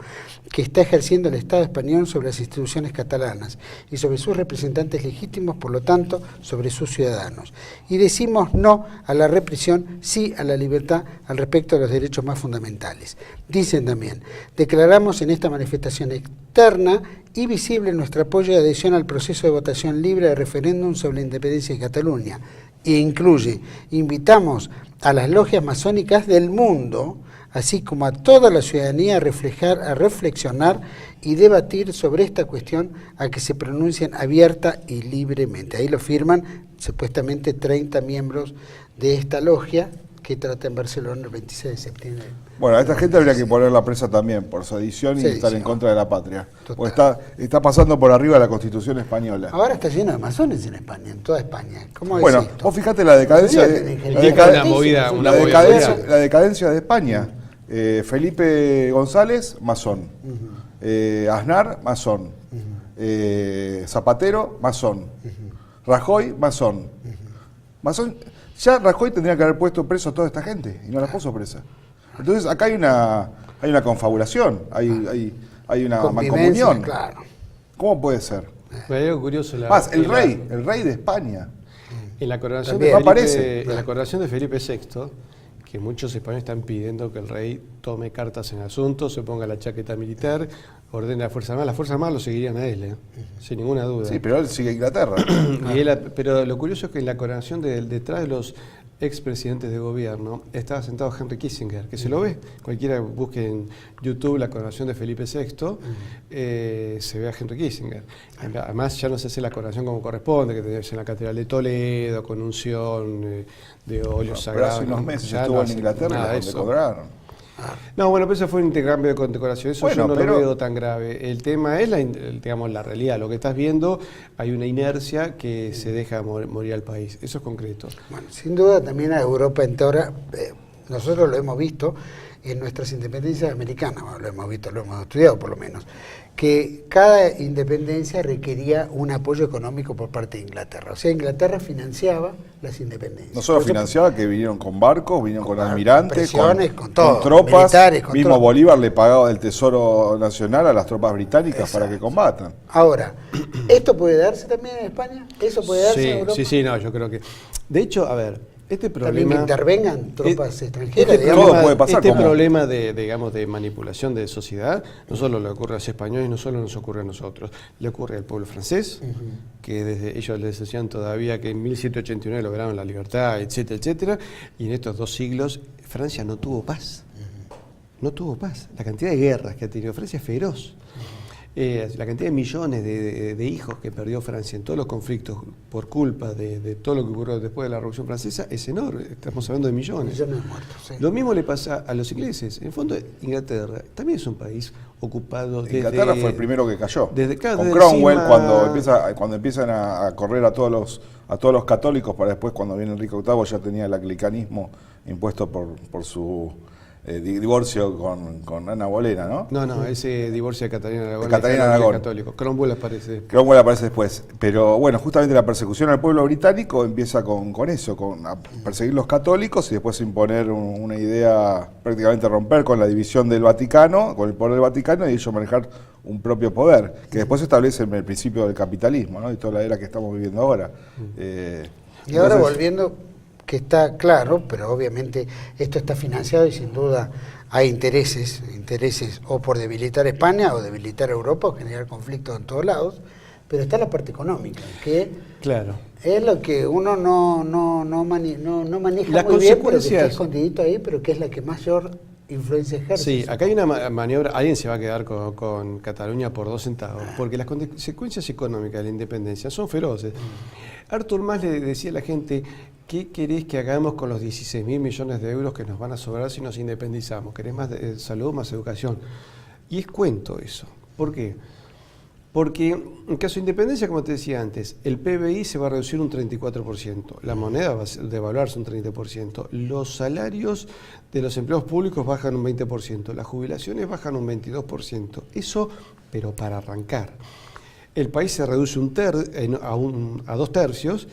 que está ejerciendo el Estado español sobre las instituciones catalanas y sobre sus representantes legítimos, por lo tanto, sobre sus ciudadanos. Y decimos no a la represión, sí a la libertad al respecto de los derechos más fundamentales. Dicen también, declaramos en esta manifestación externa y visible nuestro apoyo y adhesión al proceso de votación libre de referéndum sobre la independencia de Cataluña, e incluye, invitamos a las logias masónicas del mundo, así como a toda la ciudadanía a reflexionar y debatir sobre esta cuestión, a que se pronuncien abierta y libremente. Ahí lo firman supuestamente 30 miembros de esta logia que trata en Barcelona el 26 de septiembre. Bueno, a esta gente habría que ponerla presa también por sedición y estar en contra de la patria. Total. Porque está pasando por arriba de la Constitución española. Ahora está lleno de masones en España, en toda España. ¿Cómo Bueno, es esto? vos fijate la decadencia la decadencia de España. Felipe González, masón. Aznar, masón. Zapatero, masón. Rajoy, masón. Masón. Ya Rajoy tendría que haber puesto preso a toda esta gente y no la puso presa. Entonces acá hay una confabulación, hay una mancomunión. Claro. ¿Cómo puede ser? Hay algo curioso. Más, el rey de España. En la coronación de Felipe VI, que muchos españoles están pidiendo que el rey tome cartas en el asunto, se ponga la chaqueta militar, ordene a la Fuerza Armada. Las Fuerzas Armadas lo seguirían a él, sin ninguna duda. Sí, pero él sigue a Inglaterra. Pero lo curioso es que en la coronación detrás de los expresidentes de gobierno estaba sentado Henry Kissinger, que se lo ve. Cualquiera busque en YouTube la coronación de Felipe VI, se ve a Henry Kissinger. Además ya no se hace la coronación como corresponde, que tenés en la Catedral de Toledo, con unción de óleo sagrado. Pero hace unos meses ya estuvo en Inglaterra donde cobraron. No, bueno, pero eso fue un intercambio de condecoración, eso yo no lo veo tan grave. El tema es la realidad, lo que estás viendo, hay una inercia que se deja morir al país, eso es concreto. Bueno, sin duda también a Europa entera, nosotros lo hemos visto en nuestras independencias americanas, bueno, lo hemos visto, lo hemos estudiado por lo menos, que cada independencia requería un apoyo económico por parte de Inglaterra. O sea, Inglaterra financiaba las independencias. No solo financiaba, que vinieron con barcos, vinieron con almirantes, con todo, tropas, militares, mismo todo. Bolívar le pagaba del Tesoro Nacional a las tropas británicas para que combatan. Ahora, ¿esto puede darse también en España? ¿Eso puede darse en Europa? Sí, no, yo creo que... De hecho, a ver, este problema... También que intervengan tropas extranjeras. Todo puede pasar. Este problema de manipulación de sociedad no solo le ocurre a los españoles, no solo nos ocurre a nosotros, le ocurre al pueblo francés, que desde ellos les decían todavía que en 1789 lograron la libertad, etcétera, etcétera, y en estos 2 siglos Francia no tuvo paz. No tuvo paz. La cantidad de guerras que ha tenido Francia es feroz. La cantidad de millones de hijos que perdió Francia en todos los conflictos por culpa de todo lo que ocurrió después de la Revolución Francesa es enorme, estamos hablando de millones. Millones muertos, sí. Lo mismo le pasa a los ingleses. En el fondo, Inglaterra también es un país ocupado desde... Inglaterra fue el primero que cayó. Con Cromwell, cuando empiezan a correr a todos los católicos, para después, cuando viene Enrique VIII, ya tenía el anglicanismo impuesto por su... divorcio con Ana Bolena, ¿no? No, ese divorcio de Catalina Aragón. Catalina Aragón. Católico. Cromwell aparece después. Cromwell aparece después. Pero bueno, justamente la persecución al pueblo británico empieza con eso, con perseguir los católicos y después imponer una idea, prácticamente romper con la división del Vaticano, con el poder del Vaticano, y ellos manejar un propio poder, que después se establece en el principio del capitalismo, ¿no? Y toda la era que estamos viviendo ahora. Y ahora volviendo... que está claro, pero obviamente esto está financiado y sin duda hay intereses o por debilitar España o debilitar Europa o generar conflictos en todos lados, pero está la parte económica, que Claro. es lo que uno no maneja Las muy bien, pero que está consecuencias- escondidito ahí, pero que es la que mayor influencia ejerce. Sí, acá hay una maniobra, alguien se va a quedar con Cataluña por 2 centavos, porque las consecuencias económicas de la independencia son feroces. Artur Mas le decía a la gente, ¿qué querés que hagamos con los 16.000 millones de euros que nos van a sobrar si nos independizamos? ¿Querés más salud, más educación? Y es cuento eso. ¿Por qué? Porque en caso de independencia, como te decía antes, el PBI se va a reducir un 34%, la moneda va a devaluarse un 30%, los salarios de los empleados públicos bajan un 20%, las jubilaciones bajan un 22%. Eso, pero para arrancar. El país se reduce a 2/3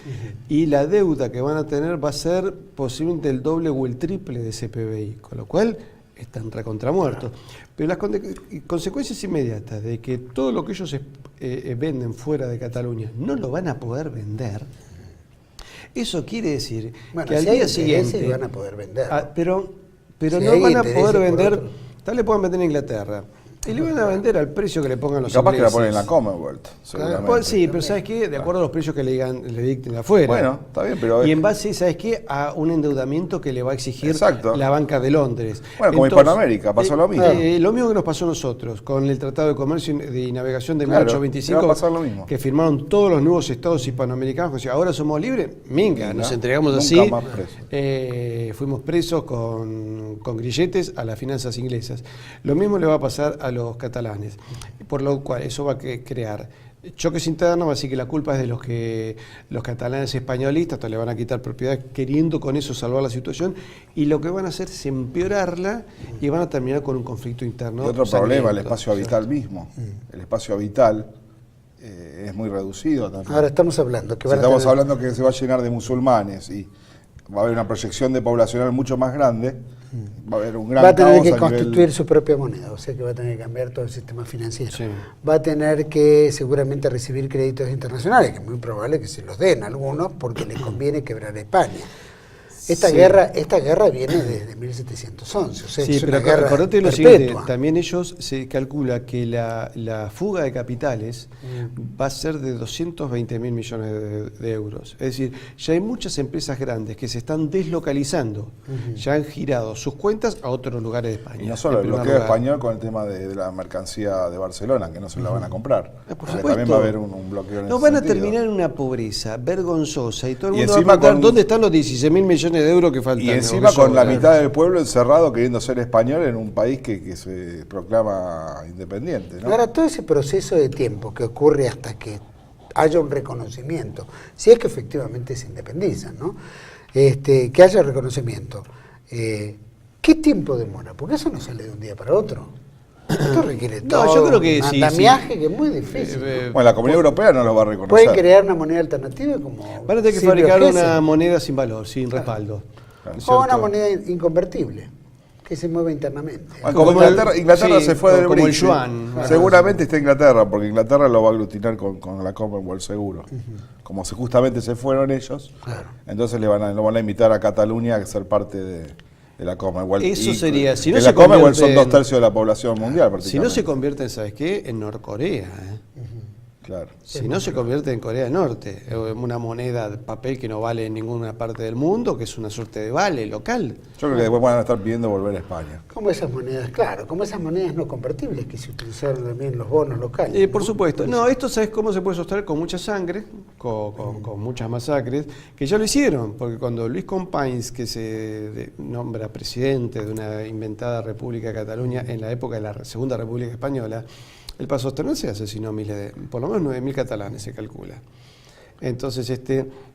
y la deuda que van a tener va a ser posiblemente el doble o el triple de ese PBI, con lo cual están recontramuertos. Pero las consecuencias inmediatas de que todo lo que ellos venden fuera de Cataluña no lo van a poder vender, eso quiere decir Bueno, que al si hay día intereses, siguiente... van a poder vender. Pero Si no hay van a intereses poder por vender, otro. tal le pueden vender en Inglaterra. Y le van a vender al precio que le pongan los Capaz que la ingleses. ponen en la Commonwealth, seguramente. Pues sí, pero ¿sabes qué? De acuerdo a los precios que le dicten afuera. Bueno, está bien, pero... Y en base, ¿sabes qué? A un endeudamiento que le va a exigir Exacto. la banca de Londres. Bueno, como Hispanoamérica, pasó lo mismo. Lo mismo que nos pasó a nosotros, con el Tratado de Comercio y Navegación de Claro, 1825, va a pasar lo mismo. que firmaron todos los nuevos estados hispanoamericanos, que decían, ahora somos libres, minga, nos entregamos nunca así. más presos. Fuimos presos con grilletes a las finanzas inglesas. Lo mismo le va a pasar a los catalanes. Por lo cual eso va a crear choques internos, así que la culpa es de los catalanes españolistas, le van a quitar propiedad queriendo con eso salvar la situación, y lo que van a hacer es empeorarla y van a terminar con un conflicto interno. Y otro problema, el sangriento. espacio habital mismo. El espacio habital es muy reducido también. Ahora estamos hablando que Si van a estamos tener- hablando que se va a llenar de musulmanes y va a haber una proyección de poblacional mucho más grande, va a haber un gran va a tener caos que a nivel- constituir su propia moneda, o sea que va a tener que cambiar todo el sistema financiero. Sí. Va a tener que seguramente recibir créditos internacionales, que es muy probable que se los den algunos porque le conviene quebrar a España. Esta Sí. guerra viene desde 1711, o sea, Sí, es pero una guerra acordate lo perpetua. siguiente, también ellos se calcula que la fuga de capitales va a ser de 220.000 millones de euros. Es decir, ya hay muchas empresas grandes que se están deslocalizando, ya han girado sus cuentas a otros lugares de España. Y no solo en el primer bloqueo lugar. español con el tema de la mercancía de Barcelona, que no se la van a comprar. Por Porque supuesto. también va a haber un bloqueo en No ese van a sentido. terminar en una pobreza vergonzosa y todo el Y mundo va a encima preguntar con- dónde están los 16.000 millones de euros que faltan. Y o encima que con la sobran. mitad del pueblo encerrado queriendo ser español en un país que se proclama independiente, ¿no? Ahora, todo ese proceso de tiempo que ocurre hasta que haya un reconocimiento, si es que efectivamente se independizan, ¿no? Que haya reconocimiento. ¿Qué tiempo demora? Porque eso no sale de un día para otro. Esto requiere No, todo yo creo que un sí, andamiaje que es muy difícil. ¿no? Bueno, la Comunidad Europea no lo va a reconocer. Pueden crear una moneda alternativa como Van a tener que Silvio fabricar Gesell, una moneda sin valor, sin respaldo. Claro. ¿cierto? o una moneda inconvertible que se mueva internamente. Bueno, como Como el- Inglaterra sí, se fue del como el BRICS, yuan. seguramente está Inglaterra, porque Inglaterra lo va a aglutinar con la Commonwealth seguro. Como justamente se fueron ellos, Claro. entonces lo van a invitar a Cataluña a ser parte de la Commonwealth. Eso Y sería, si no en se la Commonwealth son convierte en- 2/3 de la población mundial, Si no prácticamente. se convierte en, ¿sabes qué? En Norcorea. Claro. Si no se convierte en Corea del Norte, una moneda de papel que no vale en ninguna parte del mundo, que es una suerte de vale local. Yo creo que después van a estar pidiendo volver a España. Como esas monedas, claro, como esas monedas no convertibles que se utilizaron también los bonos locales. Por ¿no? supuesto. No, esto ¿sabes cómo se puede sostener? Con mucha sangre, con muchas masacres, que ya lo hicieron, porque cuando Luis Companys, que se nombra presidente de una inventada República de Cataluña en la época de la Segunda República Española, el para sostenerse asesinó por lo menos 9.000 catalanes, se calcula. Entonces,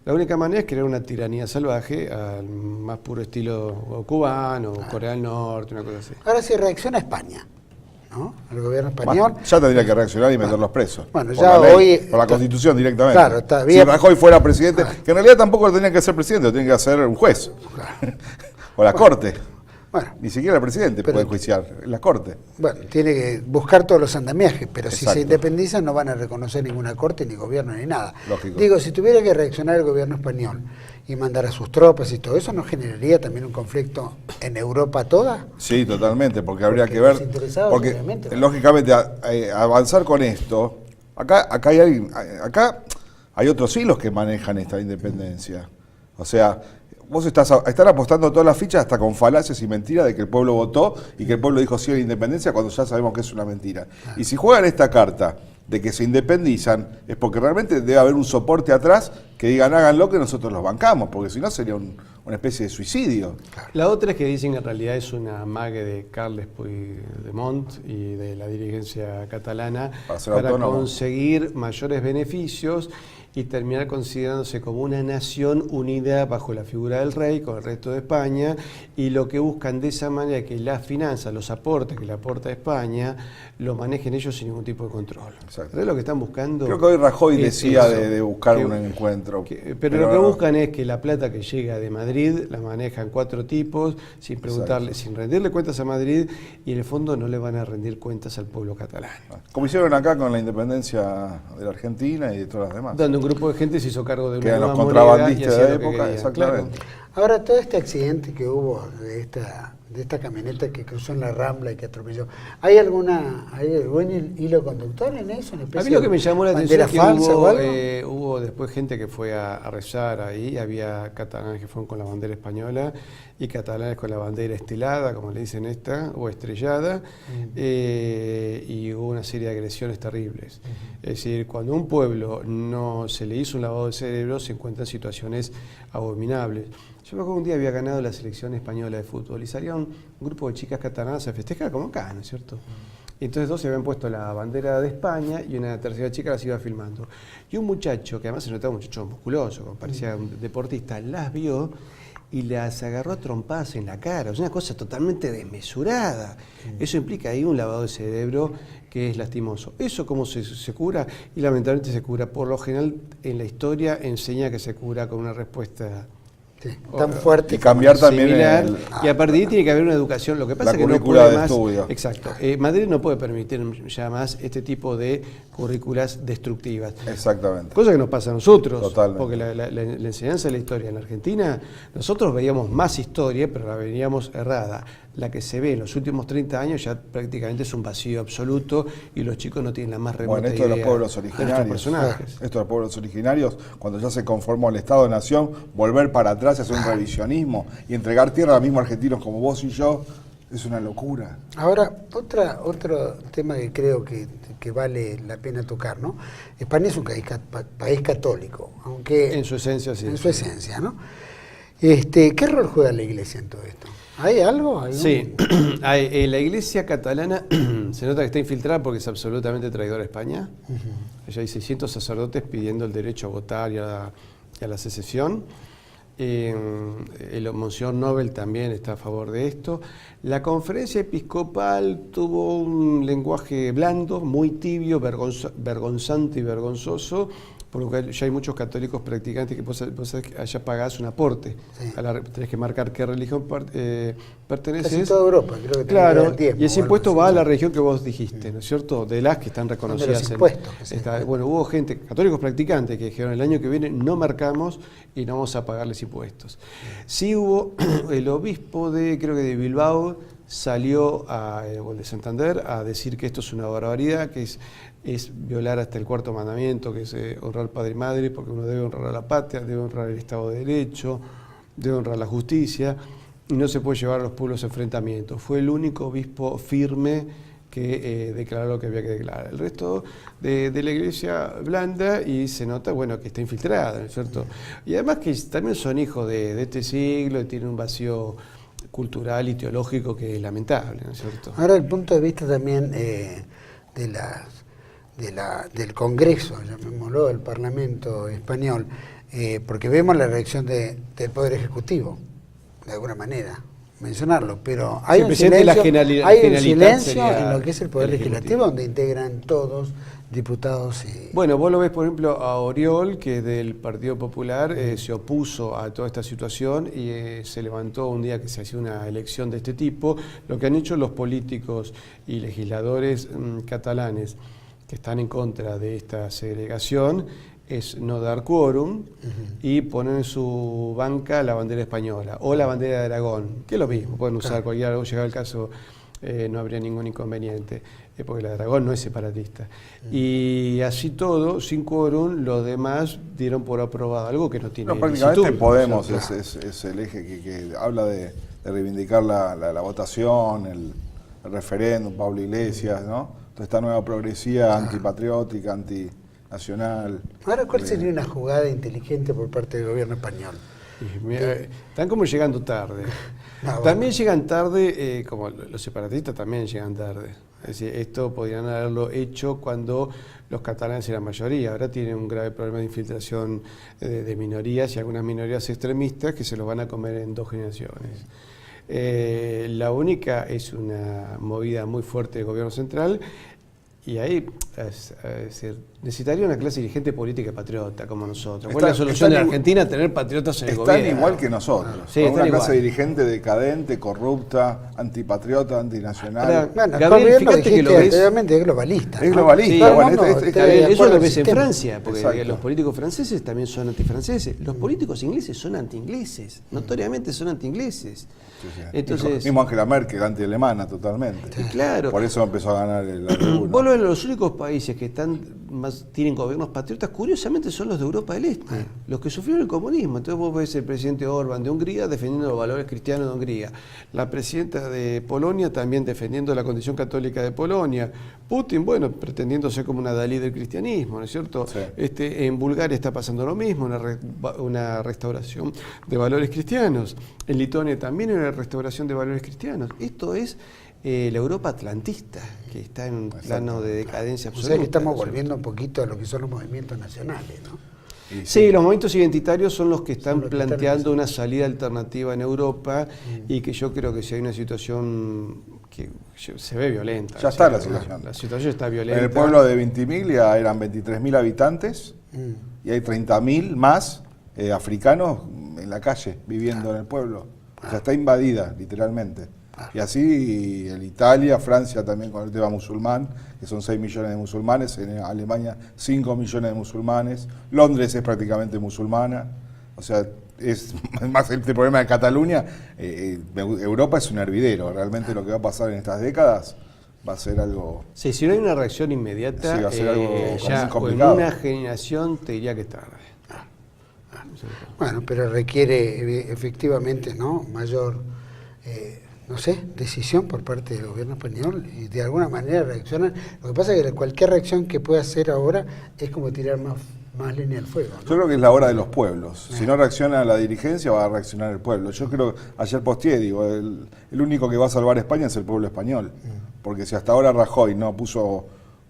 la única manera es crear una tiranía salvaje al más puro estilo cubano, Corea del Norte, una cosa así. Ahora si reacciona España, ¿no? El gobierno español. Ya tendría que reaccionar y meterlos presos. Bueno, Por ya la ley, hoy- por la Constitución directamente. Claro, está bien. Si Rajoy fuera presidente, que en realidad tampoco lo tenía que ser presidente, lo tenía que hacer un juez. O la Corte. Bueno, Ni siquiera el presidente Pero- puede enjuiciar, la Corte. bueno, tiene que buscar todos los andamiajes, pero si Exacto. se independizan no van a reconocer ninguna corte, ni gobierno, ni nada. Lógico. Digo, si tuviera que reaccionar el gobierno español y mandar a sus tropas y todo eso, ¿no generaría también un conflicto en Europa toda? Sí, totalmente, porque habría Porque que ver. los interesados, Porque, obviamente, ¿no? lógicamente, avanzar con esto Acá hay alguien, acá hay otros hilos que manejan esta independencia. O sea, vos están apostando todas las fichas hasta con falacias y mentiras de que el pueblo votó y que el pueblo dijo sí a la independencia cuando ya sabemos que es una mentira. Y si juegan esta carta de que se independizan, es porque realmente debe haber un soporte atrás que digan háganlo que nosotros los bancamos, porque si no sería una especie de suicidio. La otra es que dicen que en realidad es una amague de Carles Puigdemont y de la dirigencia catalana para conseguir mayores beneficios y terminar considerándose como una nación unida bajo la figura del rey con el resto de España, y lo que buscan de esa manera es que las finanzas, los aportes que le aporta España, lo manejen ellos sin ningún tipo de control. Exacto. Es lo que están buscando. Creo que hoy Rajoy decía de buscar un encuentro. Pero lo que buscan es que la plata que llega de Madrid la manejan 4 tipos sin preguntarle, sin rendirle cuentas a Madrid, y en el fondo no le van a rendir cuentas al pueblo catalán. Como hicieron acá con la independencia de la Argentina y de todas las demás. Donde un grupo de gente se hizo cargo de una los nueva contrabandistas moneda y de hacía lo que época, quería. exactamente. Claro. Ahora, todo este accidente que hubo de esta camioneta que cruzó en la Rambla y que atropelló, ¿hay algún hilo conductor en eso? A mí lo que me llamó la atención es que falsa hubo después gente que fue a rezar ahí, había catalanes que fueron con la bandera española y catalanes con la bandera estelada, como le dicen esta, o estrellada, y hubo una serie de agresiones terribles. Es decir, cuando a un pueblo no se le hizo un lavado de cerebro, se encuentra en situaciones abominables. Yo me acuerdo que un día había ganado la selección española de fútbol y salía un grupo de chicas catalanas a festejar como acá, ¿no es cierto? Y entonces 2 se habían puesto la bandera de España y una tercera chica las iba filmando. Y un muchacho, que además se notaba un muchacho musculoso, como parecía un deportista, las vio y las agarró a trompadas en la cara. Es una cosa totalmente desmesurada. Eso implica ahí un lavado de cerebro que es lastimoso. ¿Eso cómo se cura? Y lamentablemente se cura. Por lo general, en la historia enseña que se cura con una respuesta tan fuerte. Y cambiar también similar, y a partir de ahí tiene que haber una educación. Lo que pasa es que no puede más. Exacto. Madrid no puede permitir ya más este tipo de currículas destructivas. Exactamente. Cosa que nos pasa a nosotros. Totalmente. Porque la enseñanza de la historia en la Argentina, nosotros veíamos más historia, pero la veíamos errada. La que se ve en los últimos 30 años ya prácticamente es un vacío absoluto y los chicos no tienen la más remota idea. Bueno, esto de los pueblos originarios. Esto de los pueblos originarios, cuando ya se conformó el Estado-Nación, volver para atrás y hacer un revisionismo y entregar tierra a los mismos argentinos como vos y yo, es una locura. Ahora, otro tema que creo que vale la pena tocar, ¿no? España es un país católico, aunque... En su esencia, sí. En su esencia, ¿no? ¿Qué rol juega la Iglesia en todo esto? ¿Hay algo? Sí, la Iglesia catalana se nota que está infiltrada porque es absolutamente traidora a España. Allá hay 600 sacerdotes pidiendo el derecho a votar y a la secesión. El Monseñor Nobel también está a favor de esto. La conferencia episcopal tuvo un lenguaje blando, muy tibio, vergonzante y vergonzoso, porque ya hay muchos católicos practicantes que vos allá pagás un aporte. Sí. Tenés que marcar qué religión perteneces. Casi toda Europa, creo que claro, y ese impuesto va a la religión que vos dijiste, ¿no es cierto? De las que están reconocidas. Los impuestos. Bueno, hubo gente, católicos practicantes, que dijeron el año que viene no marcamos y no vamos a pagarles impuestos. Sí hubo el obispo creo que de Bilbao, salió o de Santander a decir que esto es una barbaridad, que es violar hasta el 4.º mandamiento, que es honrar al padre y madre, porque uno debe honrar a la patria, debe honrar el Estado de Derecho, debe honrar la justicia, y no se puede llevar a los pueblos a enfrentamientos. Fue el único obispo firme que declaró lo que había que declarar. El resto de la Iglesia blanda, y se nota, bueno, que está infiltrada, ¿no es cierto? Y además que también son hijos de este siglo y tienen un vacío cultural y teológico que es lamentable, ¿no es cierto? Ahora, el punto de vista también del Congreso, llamémoslo, del Parlamento español, porque vemos la reacción del Poder Ejecutivo, de alguna manera, mencionarlo, pero hay un silencio, en lo que es el Poder Legislativo, donde integran todos diputados y... Bueno, vos lo ves, por ejemplo, a Oriol, que del Partido Popular se opuso a toda esta situación y se levantó un día que se hacía una elección de este tipo. Lo que han hecho los políticos y legisladores catalanes que están en contra de esta segregación es no dar quórum y poner en su banca la bandera española o la bandera de Aragón, que es lo mismo, pueden usar cualquiera, luego llegado el caso no habría ningún inconveniente, porque la de Aragón no es separatista. Y así todo, sin quórum, los demás dieron por aprobado algo que no tiene prácticamente licitud. Podemos es el eje que habla de reivindicar la votación, el referéndum, Pablo Iglesias, ¿no? Toda esta nueva progresía antipatriótica, antinacional. Ahora, ¿cuál sería una jugada inteligente por parte del gobierno español? Mira, están como llegando tarde. No, También llegan tarde, como los separatistas también llegan tarde. Es decir, esto podrían haberlo hecho cuando los catalanes eran mayoría. Ahora tienen un grave problema de infiltración de minorías y algunas minorías extremistas que se los van a comer en 2 generaciones. La única es una movida muy fuerte del gobierno central. Y ahí necesitaría una clase dirigente política patriota como nosotros. ¿Cuál es la solución de Argentina? Tener patriotas en el gobierno. Están igual que nosotros. Sí, una clase igual. dirigente decadente, corrupta, antipatriota, antinacional. Bueno, Gabriel, Gabriel, fíjate que lo ves. anteriormente es globalista. Es ¿no? globalista, Sí, bueno, no, este- de Eso acuerdo lo al ves en sistema. Francia, porque Exacto. los políticos franceses también son antifranceses. Los políticos ingleses son antiingleses, notoriamente son antiingleses. Sí, sí. Entonces, Mismo Angela Merkel, anti-alemana totalmente. y claro, Por eso empezó a ganar el R1. vos lo ves, los únicos países que tienen gobiernos patriotas, curiosamente, son los de Europa del Este, los que sufrieron el comunismo. Entonces vos ves el presidente Orbán de Hungría defendiendo los valores cristianos de Hungría, la presidenta de Polonia también defendiendo la condición católica de Polonia, Putin, bueno, pretendiendo ser como una Dalí del cristianismo, ¿no es cierto? Sí. En Bulgaria está pasando lo mismo, una restauración de valores cristianos. En Lituania también hay una restauración de valores cristianos. Esto es la Europa atlantista, que está en un plano de decadencia O absoluta. sea que estamos ¿no es cierto? volviendo un poquito a lo que son los movimientos nacionales, ¿no? Y Sí, los movimientos identitarios son los que están Son los que están planteando una salida alternativa en Europa y que yo creo que si hay una situación que se ve violenta. Ya o está sea, la situación. La situación está violenta. En el pueblo de Ventimiglia eran 23.000 habitantes y hay 30.000 más africanos en la calle viviendo en el pueblo. O sea, está invadida, literalmente. Y así en Italia, Francia también con el tema musulmán, que son 6 millones de musulmanes, en Alemania 5 millones de musulmanes, Londres es prácticamente musulmana, o sea, es más el problema de Cataluña. Europa es un hervidero, realmente lo que va a pasar en estas décadas va a ser algo... Sí, si no hay una reacción inmediata, Sí, va a ser algo ya en complicado. una generación te diría que es tarde. Bueno, pero requiere efectivamente, ¿no? Mayor, no sé, decisión por parte del gobierno español y de alguna manera reaccionan. Lo que pasa es que cualquier reacción que pueda hacer ahora es como tirar más leña al fuego, ¿no? Yo creo que es la hora de los pueblos. Si no reacciona la dirigencia, va a reaccionar el pueblo. Yo creo, ayer posteé, digo, el único que va a salvar a España es el pueblo español. Porque si hasta ahora Rajoy no puso,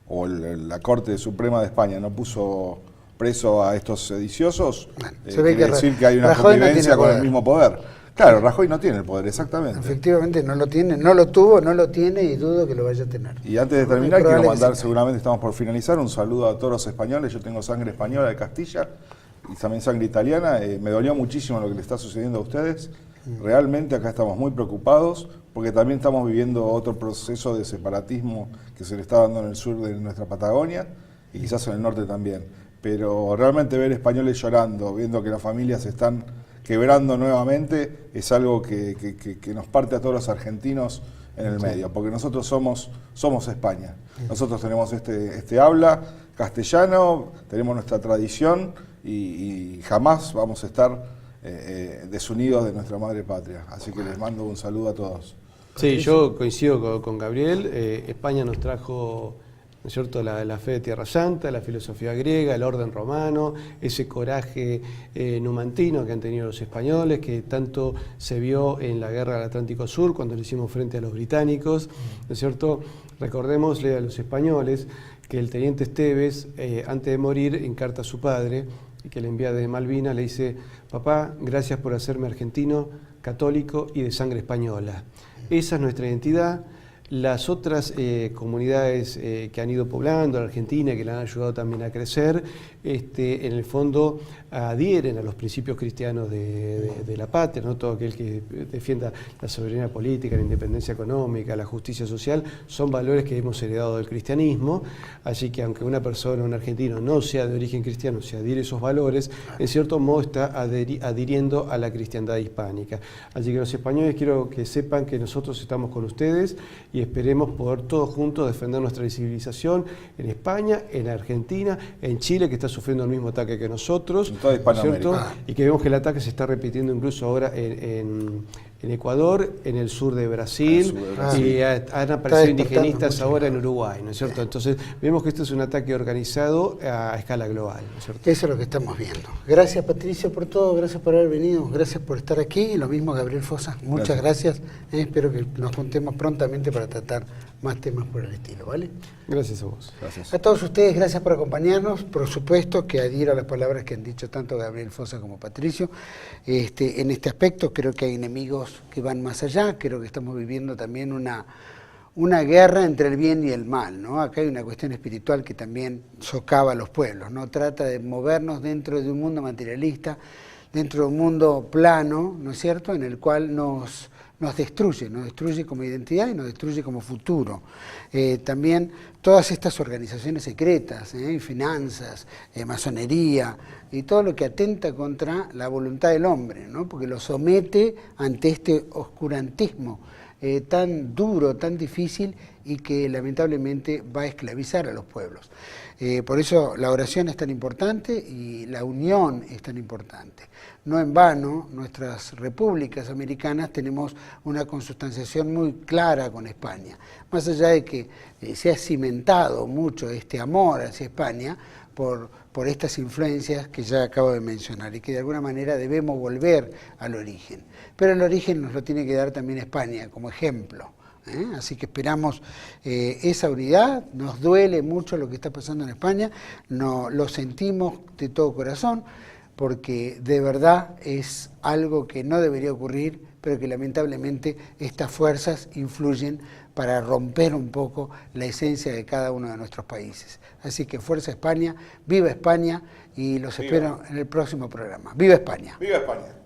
o la Corte Suprema de España no puso preso a estos sediciosos, Bueno, se ve quiere que decir que hay una Rajoy no convivencia tiene con el poder. mismo poder. Claro, Rajoy no tiene el poder, exactamente. Efectivamente no lo tiene, no lo tuvo, no lo tiene y dudo que lo vaya a tener. Y antes de Es terminar, probable quiero que mandar, se seguramente estamos por finalizar, un saludo a todos los españoles. Yo tengo sangre española de Castilla y también sangre italiana. Me dolió muchísimo lo que le está sucediendo a ustedes. Realmente acá estamos muy preocupados porque también estamos viviendo otro proceso de separatismo que se le está dando en el sur de nuestra Patagonia y quizás en el norte también. Pero realmente ver españoles llorando, viendo que las familias se están quebrando nuevamente, es algo que nos parte a todos los argentinos en el medio, porque nosotros somos España. Nosotros tenemos este habla castellano, tenemos nuestra tradición y jamás vamos a estar desunidos de nuestra madre patria. Así que les mando un saludo a todos. Sí, yo coincido con Gabriel. España nos trajo, ¿no es cierto?, la fe de Tierra Santa, la filosofía griega, el orden romano, ese coraje numantino que han tenido los españoles, que tanto se vio en la guerra del Atlántico Sur, cuando le hicimos frente a los británicos, ¿no es cierto? Recordémosle a los españoles que el teniente Esteves, antes de morir, encarta a su padre, y que le envía desde Malvinas, le dice: papá, gracias por hacerme argentino, católico y de sangre española. Esa es nuestra identidad. Las otras comunidades que han ido poblando la Argentina, que le han ayudado también a crecer, en el fondo adhieren a los principios cristianos de la patria, ¿no? Todo aquel que defienda la soberanía política, la independencia económica, la justicia social, son valores que hemos heredado del cristianismo. Así que aunque una persona, un argentino, no sea de origen cristiano, se adhiere a esos valores, en cierto modo está adhiriendo a la cristiandad hispánica. Así que los españoles quiero que sepan que nosotros estamos con ustedes y y esperemos poder todos juntos defender nuestra civilización en España, en Argentina, en Chile, que está sufriendo el mismo ataque que nosotros, en toda Hispanoamérica. ¿cierto? Y que vemos que el ataque se está repitiendo incluso ahora en Ecuador, en el sur de Brasil, y han aparecido indigenistas ahora en Uruguay, ¿no es cierto? Entonces vemos que esto es un ataque organizado a escala global, ¿no es cierto? Eso es lo que estamos viendo. Gracias, Patricio, por todo, gracias por haber venido, gracias por estar aquí, y lo mismo Gabriel Fossa, muchas gracias. Espero que nos juntemos prontamente para tratar más temas por el estilo, ¿vale? Gracias a vos. Gracias. A todos ustedes, gracias por acompañarnos. Por supuesto que adhiero a las palabras que han dicho tanto Gabriel Fossa como Patricio. En este aspecto creo que hay enemigos que van más allá, creo que estamos viviendo también una guerra entre el bien y el mal, ¿no? Acá hay una cuestión espiritual que también socava a los pueblos, ¿no? Trata de movernos dentro de un mundo materialista, dentro de un mundo plano, ¿no es cierto?, en el cual nos destruye como identidad y nos destruye como futuro. También todas estas organizaciones secretas, finanzas, masonería y todo lo que atenta contra la voluntad del hombre, ¿no? Porque lo somete ante este oscurantismo tan duro, tan difícil y que lamentablemente va a esclavizar a los pueblos. Por eso la oración es tan importante y la unión es tan importante. No en vano, nuestras repúblicas americanas tenemos una consustanciación muy clara con España. Más allá de que se ha cimentado mucho este amor hacia España por estas influencias que ya acabo de mencionar y que de alguna manera debemos volver al origen. Pero el origen nos lo tiene que dar también España como ejemplo. Así que esperamos esa unidad, nos duele mucho lo que está pasando en España, lo sentimos de todo corazón, porque de verdad es algo que no debería ocurrir, pero que lamentablemente estas fuerzas influyen para romper un poco la esencia de cada uno de nuestros países. Así que fuerza España, viva España, y los espero en el próximo programa. ¡Viva España! ¡Viva España!